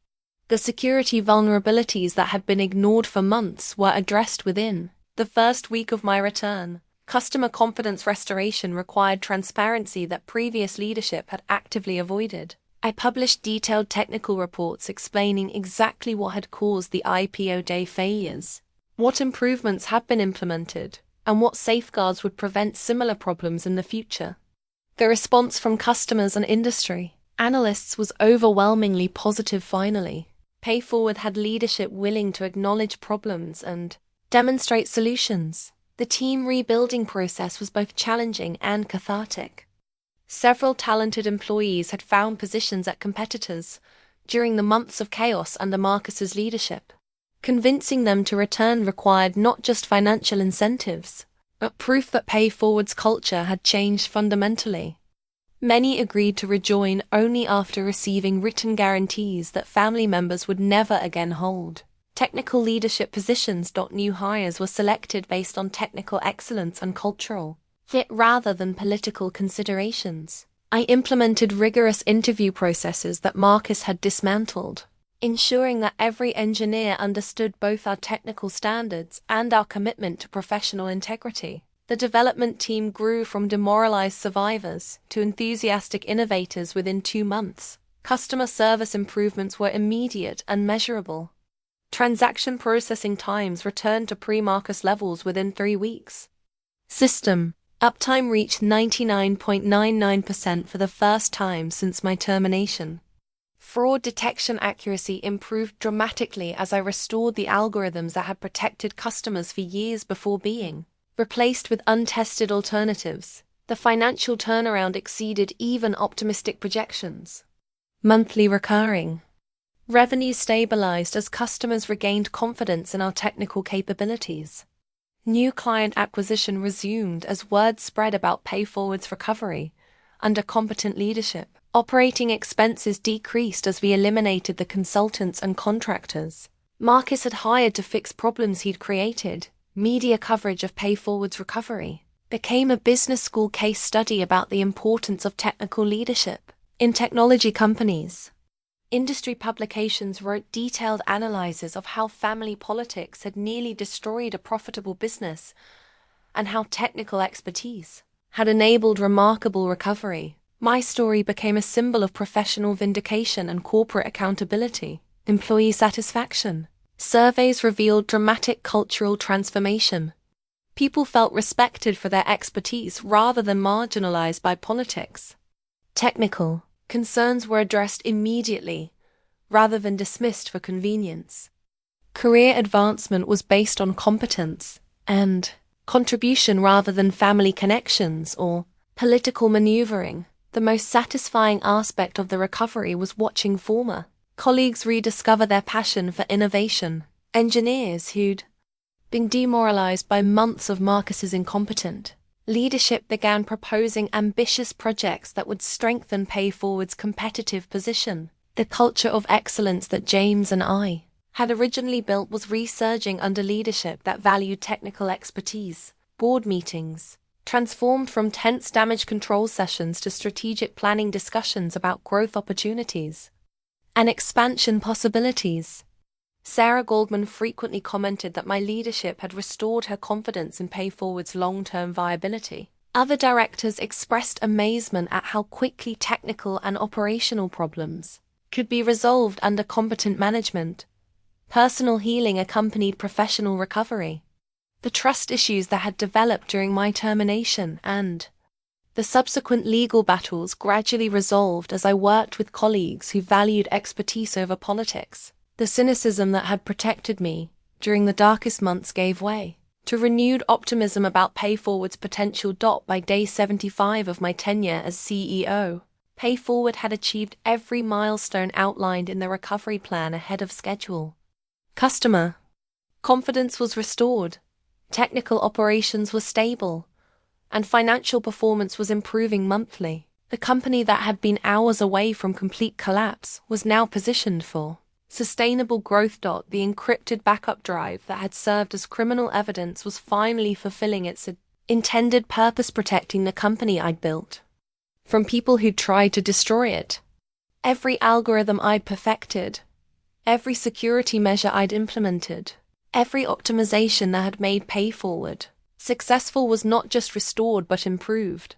The security vulnerabilities that had been ignored for months were addressed within the first week of my return. Customer confidence restoration required transparency that previous leadership had actively avoided. I published detailed technical reports explaining exactly what had caused the IPO day failures, what improvements had been implemented, and what safeguards would prevent similar problems in the future. The response from customers and industry analysts was overwhelmingly positive finally. PayForward had leadership willing to acknowledge problems and demonstrate solutions. The team rebuilding process was both challenging and cathartic. Several talented employees had found positions at competitors during the months of chaos under Marcus's leadership. Convincing them to return required not just financial incentives, but proof that PayForward's culture had changed fundamentally. Many agreed to rejoin only after receiving written guarantees that family members would never again hold technical leadership positions. New hires were selected based on technical excellence and cultural fit rather than political considerations. I implemented rigorous interview processes that Marcus had dismantled, ensuring that every engineer understood both our technical standards and our commitment to professional integrity. The development team grew from demoralized survivors to enthusiastic innovators within 2 months. Customer service improvements were immediate and measurable. Transaction processing times returned to pre-Marcus levels within 3 weeks. System uptime reached 99.99% for the first time since my termination. Fraud detection accuracy improved dramatically as I restored the algorithms that had protected customers for years before being replaced with untested alternatives. The financial turnaround exceeded even optimistic projections. Monthly recurring revenue stabilized as customers regained confidence in our technical capabilities. New client acquisition resumed as word spread about PayForward's recovery under competent leadership. Operating expenses decreased as we eliminated the consultants and contractors Marcus had hired to fix problems he'd created. Media coverage of PayForward's recovery became a business school case study about the importance of technical leadership in technology companies. Industry publications wrote detailed analyses of how family politics had nearly destroyed a profitable business and how technical expertise had enabled remarkable recovery. My story became a symbol of professional vindication and corporate accountability. Employee satisfaction surveys revealed dramatic cultural transformation. People felt respected for their expertise rather than marginalized by politics. Technical concerns were addressed immediately, rather than dismissed for convenience. Career advancement was based on competence and contribution rather than family connections or political maneuvering. The most satisfying aspect of the recovery was watching former colleagues rediscover their passion for innovation. Engineers who'd been demoralized by months of Marcus's incompetent leadership began proposing ambitious projects that would strengthen PayForward's competitive position. The culture of excellence that James and I had originally built was resurging under leadership that valued technical expertise. Board meetings transformed from tense damage control sessions to strategic planning discussions about growth opportunities and expansion possibilities. Sarah Goldman frequently commented that my leadership had restored her confidence in PayForward's long-term viability. Other directors expressed amazement at how quickly technical and operational problems could be resolved under competent management. Personal healing accompanied professional recovery. The trust issues that had developed during my termination and the subsequent legal battles gradually resolved as I worked with colleagues who valued expertise over politics. The cynicism that had protected me during the darkest months gave way to renewed optimism about PayForward's potential. By day 75 of my tenure as CEO, PayForward had achieved every milestone outlined in the recovery plan ahead of schedule. Customer confidence was restored, technical operations were stable, and financial performance was improving monthly. The company that had been hours away from complete collapse was now positioned for sustainable growth. The encrypted backup drive that had served as criminal evidence was finally fulfilling its intended purpose, protecting the company I'd built from people who'd tried to destroy it. Every algorithm I'd perfected, every security measure I'd implemented, every optimization that had made PayForward successful was not just restored but improved.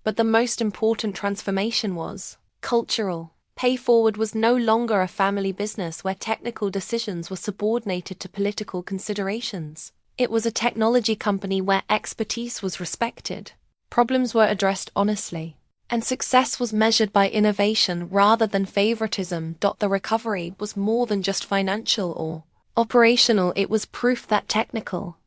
But the most important transformation was cultural. PayForward was no longer a family business where technical decisions were subordinated to political considerations. It was a technology company where expertise was respected, problems were addressed honestly, and success was measured by innovation rather than favoritism. The recovery was more than just financial or operational, it was proof that technical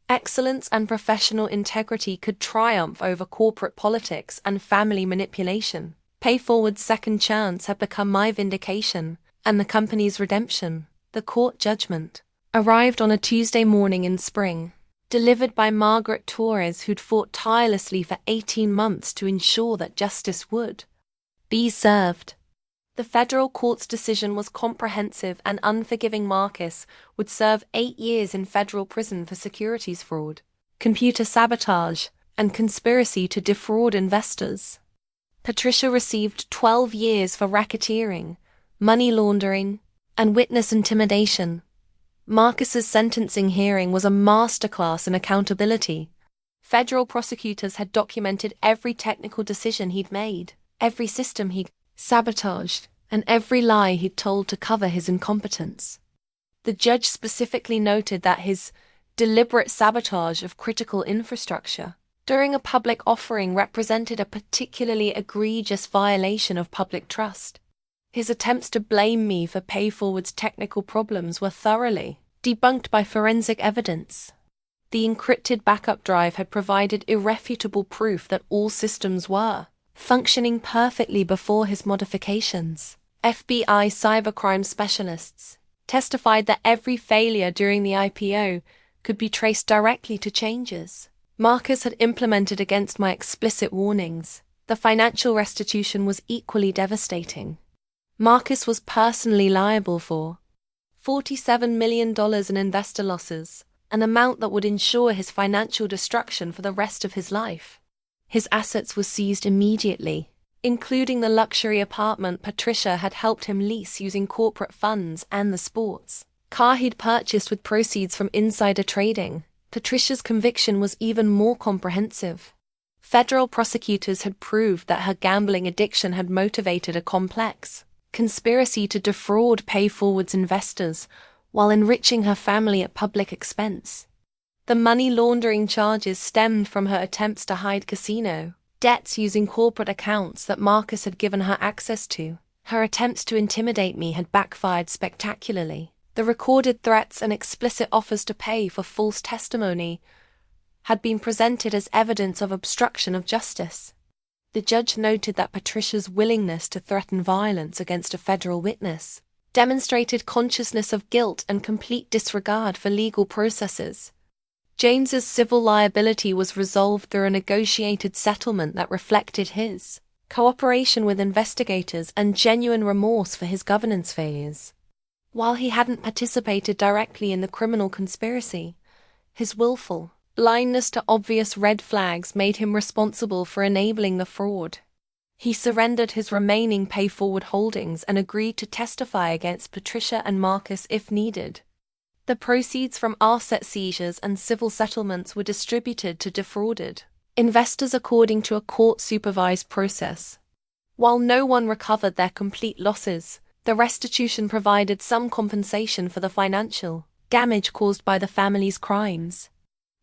excellence and professional integrity could triumph over corporate politics and family manipulation. PayForward's second chance had become my vindication, and the company's redemption. The court judgment arrived on a Tuesday morning in spring, delivered by Margaret Torres, who'd fought tirelessly for 18 months to ensure that justice would be served. The federal court's decision was comprehensive and unforgiving. Marcus would serve 8 years in federal prison for securities fraud, computer sabotage, and conspiracy to defraud investors. Patricia received 12 years for racketeering, money laundering, and witness intimidation. Marcus's sentencing hearing was a masterclass in accountability. Federal prosecutors had documented every technical decision he'd made, every system he'd sabotaged, and every lie he'd told to cover his incompetence. The judge specifically noted that his deliberate sabotage of critical infrastructure during a public offering represented a particularly egregious violation of public trust. His attempts to blame me for PayForward's technical problems were thoroughly debunked by forensic evidence. The encrypted backup drive had provided irrefutable proof that all systems were functioning perfectly before his modifications. FBI cybercrime specialists testified that every failure during the IPO could be traced directly to changes Marcus had implemented against my explicit warnings. The financial restitution was equally devastating. Marcus was personally liable for $47 million in investor losses, an amount that would ensure his financial destruction for the rest of his life. His assets were seized immediately, including the luxury apartment Patricia had helped him lease using corporate funds and the sports car he'd purchased with proceeds from insider trading. Patricia's conviction was even more comprehensive. Federal prosecutors had proved that her gambling addiction had motivated a complex conspiracy to defraud PayForward's investors while enriching her family at public expense. The money laundering charges stemmed from her attempts to hide casino debts using corporate accounts that Marcus had given her access to. Her attempts to intimidate me had backfired spectacularly. The recorded threats and explicit offers to pay for false testimony had been presented as evidence of obstruction of justice. The judge noted that Patricia's willingness to threaten violence against a federal witness demonstrated consciousness of guilt and complete disregard for legal processes. James's civil liability was resolved through a negotiated settlement that reflected his cooperation with investigators and genuine remorse for his governance failures. While he hadn't participated directly in the criminal conspiracy, his willful blindness to obvious red flags made him responsible for enabling the fraud. He surrendered his remaining PayForward holdings and agreed to testify against Patricia and Marcus if needed. The proceeds from asset seizures and civil settlements were distributed to defrauded investors according to a court-supervised process. While no one recovered their complete losses, the restitution provided some compensation for the financial damage caused by the family's crimes.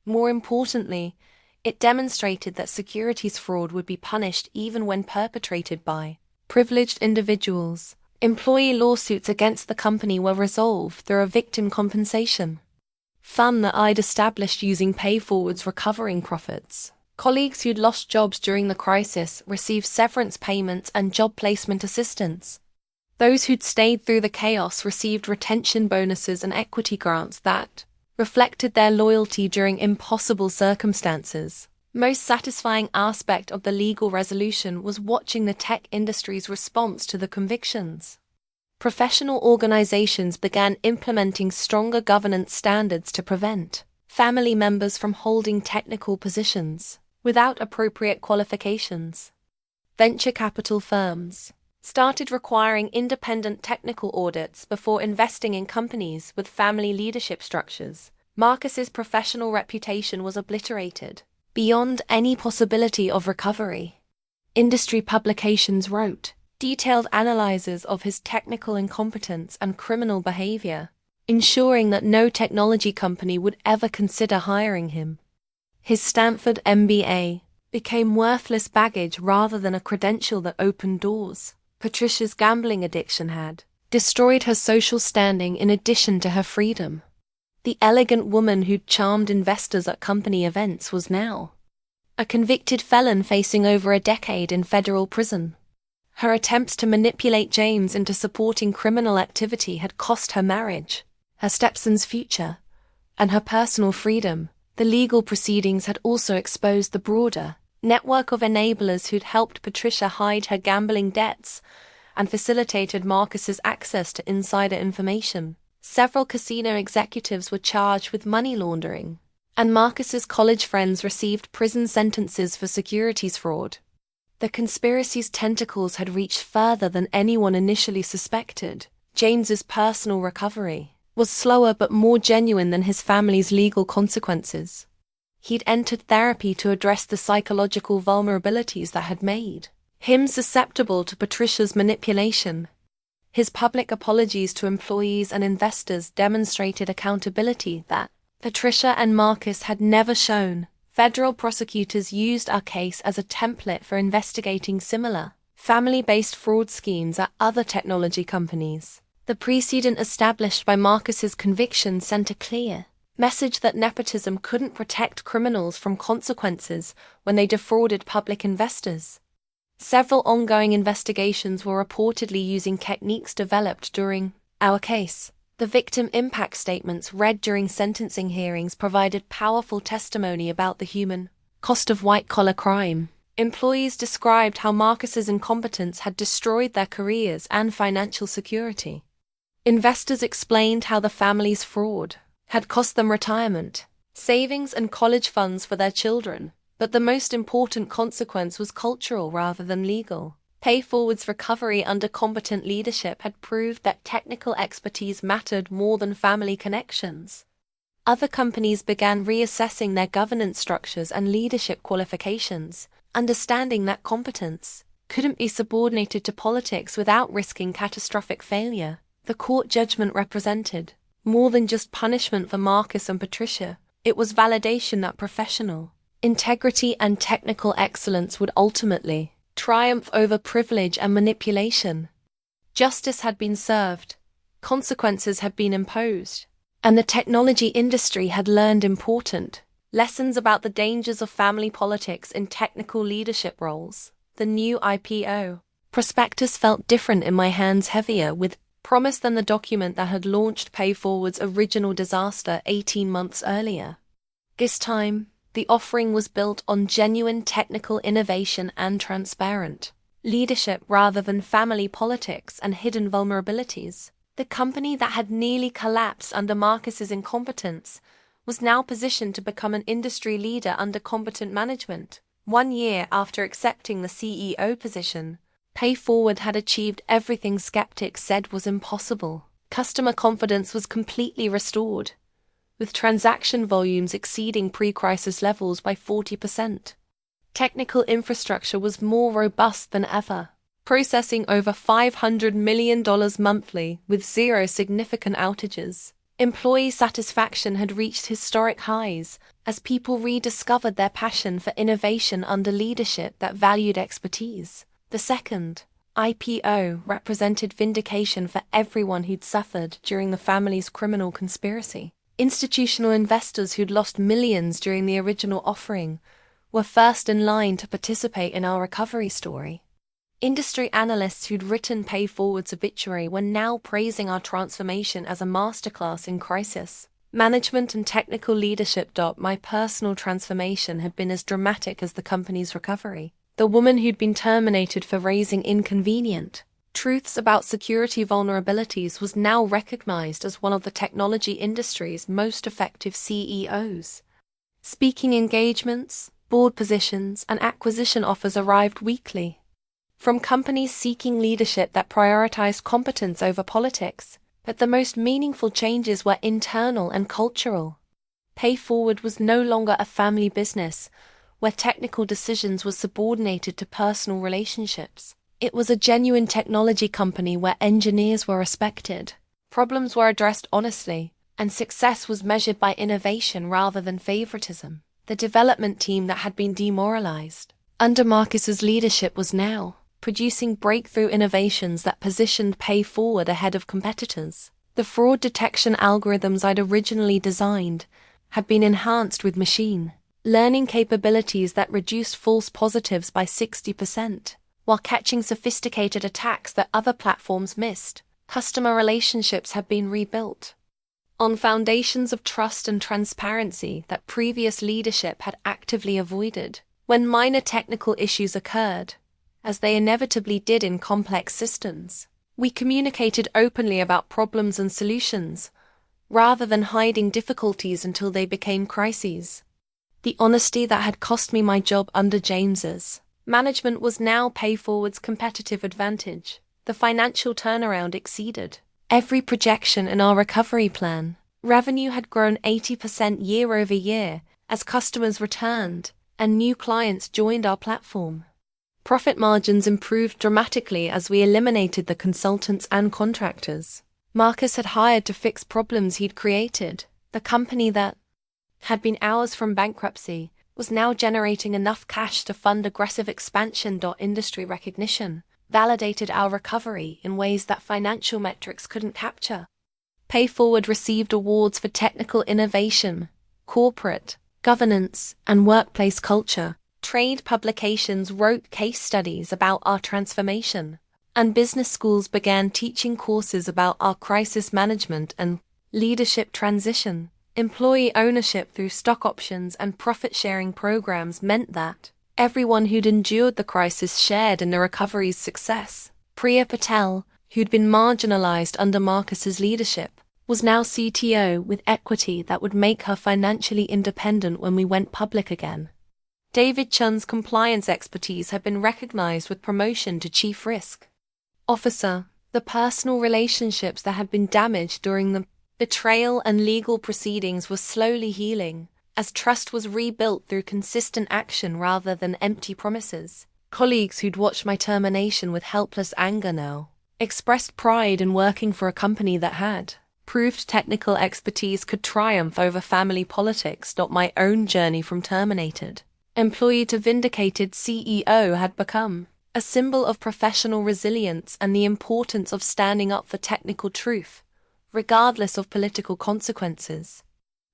More importantly, it demonstrated that securities fraud would be punished even when perpetrated by privileged individuals. Employee lawsuits against the company were resolved through a victim compensation fund that I'd established using PayForward's recovering profits. Colleagues who'd lost jobs during the crisis received severance payments and job placement assistance. Those who'd stayed through the chaos received retention bonuses and equity grants that reflected their loyalty during impossible circumstances. Most satisfying aspect of the legal resolution was watching the tech industry's response to the convictions. Professional organizations began implementing stronger governance standards to prevent family members from holding technical positions without appropriate qualifications. Venture capital firms started requiring independent technical audits before investing in companies with family leadership structures. Marcus's professional reputation was obliterated beyond any possibility of recovery. Industry publications wrote detailed analyses of his technical incompetence and criminal behavior, ensuring that no technology company would ever consider hiring him. His Stanford MBA became worthless baggage rather than a credential that opened doors. Patricia's gambling addiction had destroyed her social standing in addition to her freedom. The elegant woman who'd charmed investors at company events was now a convicted felon facing over a decade in federal prison. Her attempts to manipulate James into supporting criminal activity had cost her marriage, her stepson's future, and her personal freedom. The legal proceedings had also exposed the broader network of enablers who'd helped Patricia hide her gambling debts and facilitated Marcus's access to insider information. Several casino executives were charged with money laundering, and Marcus's college friends received prison sentences for securities fraud. The conspiracy's tentacles had reached further than anyone initially suspected. James's personal recovery was slower but more genuine than his family's legal consequences. He'd entered therapy to address the psychological vulnerabilities that had made him susceptible to Patricia's manipulation. His public apologies to employees and investors demonstrated accountability that Patricia and Marcus had never shown. Federal prosecutors used our case as a template for investigating similar family-based fraud schemes at other technology companies. The precedent established by Marcus's conviction sent a clear message that nepotism couldn't protect criminals from consequences when they defrauded public investors. Several ongoing investigations were reportedly using techniques developed during our case. The victim impact statements read during sentencing hearings provided powerful testimony about the human cost of white-collar crime. Employees described how Marcus's incompetence had destroyed their careers and financial security. Investors explained how the family's fraud had cost them retirement, savings, and college funds for their children. But the most important consequence was cultural rather than legal. PayForward's recovery under competent leadership had proved that technical expertise mattered more than family connections. Other companies began reassessing their governance structures and leadership qualifications, understanding that competence couldn't be subordinated to politics without risking catastrophic failure. The court judgment represented more than just punishment for Marcus and Patricia. It was validation that professional integrity and technical excellence would ultimately triumph over privilege and manipulation. Justice had been served, consequences had been imposed, and the technology industry had learned important lessons about the dangers of family politics in technical leadership roles. The new IPO prospectus felt different in my hands, heavier with promise than the document that had launched PayForward's original disaster 18 months earlier. This time, the offering was built on genuine technical innovation and transparent leadership rather than family politics and hidden vulnerabilities. The company that had nearly collapsed under Marcus's incompetence was now positioned to become an industry leader under competent management. 1 year after accepting the CEO position, PayForward had achieved everything skeptics said was impossible. Customer confidence was completely restored, with transaction volumes exceeding pre-crisis levels by 40%. Technical infrastructure was more robust than ever, processing over $500 million monthly with zero significant outages. Employee satisfaction had reached historic highs as people rediscovered their passion for innovation under leadership that valued expertise. The second IPO represented vindication for everyone who'd suffered during the family's criminal conspiracy. Institutional investors who'd lost millions during the original offering were first in line to participate in our recovery story. Industry analysts who'd written PayForward's obituary were now praising our transformation as a masterclass in crisis Management and technical leadership. My personal transformation had been as dramatic as the company's recovery. The woman who'd been terminated for raising inconvenient truths about security vulnerabilities was now recognized as one of the technology industry's most effective CEOs. Speaking engagements, board positions, and acquisition offers arrived weekly. From companies seeking leadership that prioritized competence over politics, but the most meaningful changes were internal and cultural. PayForward was no longer a family business, where technical decisions were subordinated to personal relationships. It was a genuine technology company where engineers were respected, problems were addressed honestly, and success was measured by innovation rather than favoritism. The development team that had been demoralized under Marcus's leadership was now producing breakthrough innovations that positioned PayForward ahead of competitors. The fraud detection algorithms I'd originally designed had been enhanced with machine learning capabilities that reduced false positives by 60%, while catching sophisticated attacks that other platforms missed. Customer relationships had been rebuilt on foundations of trust and transparency that previous leadership had actively avoided. When minor technical issues occurred, as they inevitably did in complex systems, we communicated openly about problems and solutions, rather than hiding difficulties until they became crises. The honesty that had cost me my job under James's management was now PayForward's competitive advantage. The financial turnaround exceeded every projection in our recovery plan. Revenue had grown 80% year over year as customers returned and new clients joined our platform. Profit margins improved dramatically as we eliminated the consultants and contractors Marcus had hired to fix problems he'd created. The company that had been hours from bankruptcy was now generating enough cash to fund aggressive expansion. Industry recognition validated our recovery in ways that financial metrics couldn't capture. PayForward received awards for technical innovation, corporate governance, and workplace culture. Trade publications wrote case studies about our transformation, and business schools began teaching courses about our crisis management and leadership transition. Employee ownership through stock options and profit-sharing programs meant that everyone who'd endured the crisis shared in the recovery's success. Priya Patel, who'd been marginalized under Marcus's leadership, was now CTO with equity that would make her financially independent when we went public again. David Chun's compliance expertise had been recognized with promotion to Chief Risk Officer. The personal relationships that had been damaged during the betrayal and legal proceedings were slowly healing, as trust was rebuilt through consistent action rather than empty promises. Colleagues who'd watched my termination with helpless anger now expressed pride in working for a company that had proved technical expertise could triumph over family politics. My own journey from terminated employee to vindicated CEO had become a symbol of professional resilience and the importance of standing up for technical truth, regardless of political consequences.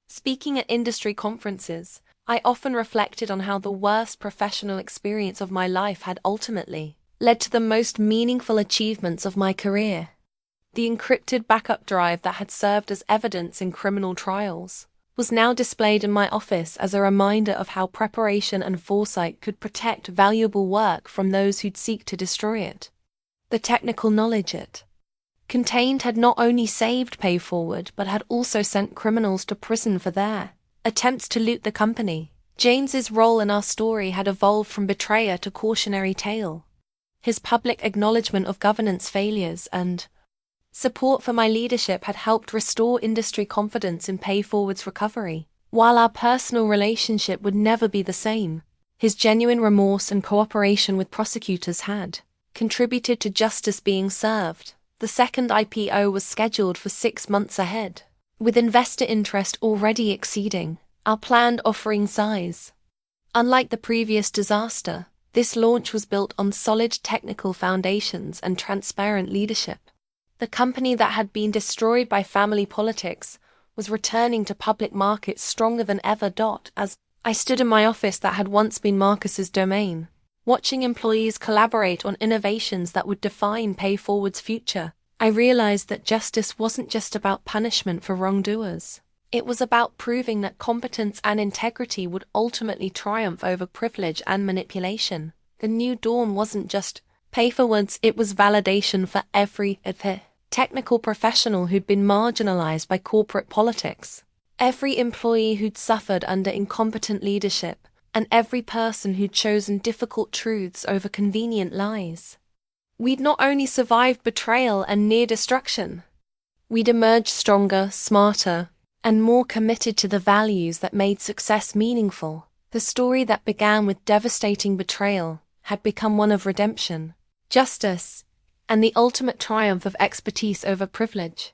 Speaking at industry conferences, I often reflected on how the worst professional experience of my life had ultimately led to the most meaningful achievements of my career. The encrypted backup drive that had served as evidence in criminal trials was now displayed in my office as a reminder of how preparation and foresight could protect valuable work from those who'd seek to destroy it. The technical knowledge it contained had not only saved PayForward but had also sent criminals to prison for their attempts to loot the company. James's role in our story had evolved from betrayer to cautionary tale. His public acknowledgement of governance failures and support for my leadership had helped restore industry confidence in PayForward's recovery. While our personal relationship would never be the same, his genuine remorse and cooperation with prosecutors had contributed to justice being served. The second IPO was scheduled for 6 months ahead, with investor interest already exceeding our planned offering size. Unlike the previous disaster, this launch was built on solid technical foundations and transparent leadership. The company that had been destroyed by family politics was returning to public markets stronger than ever. As I stood in my office that had once been Marcus's domain, watching employees collaborate on innovations that would define PayForward's future, I realized that justice wasn't just about punishment for wrongdoers. It was about proving that competence and integrity would ultimately triumph over privilege and manipulation. The new dawn wasn't just pay for words, it was validation for every technical professional who'd been marginalized by corporate politics, every employee who'd suffered under incompetent leadership, and every person who'd chosen difficult truths over convenient lies. We'd not only survived betrayal and near destruction, we'd emerged stronger, smarter, and more committed to the values that made success meaningful. The story that began with devastating betrayal had become one of redemption, justice, and the ultimate triumph of expertise over privilege.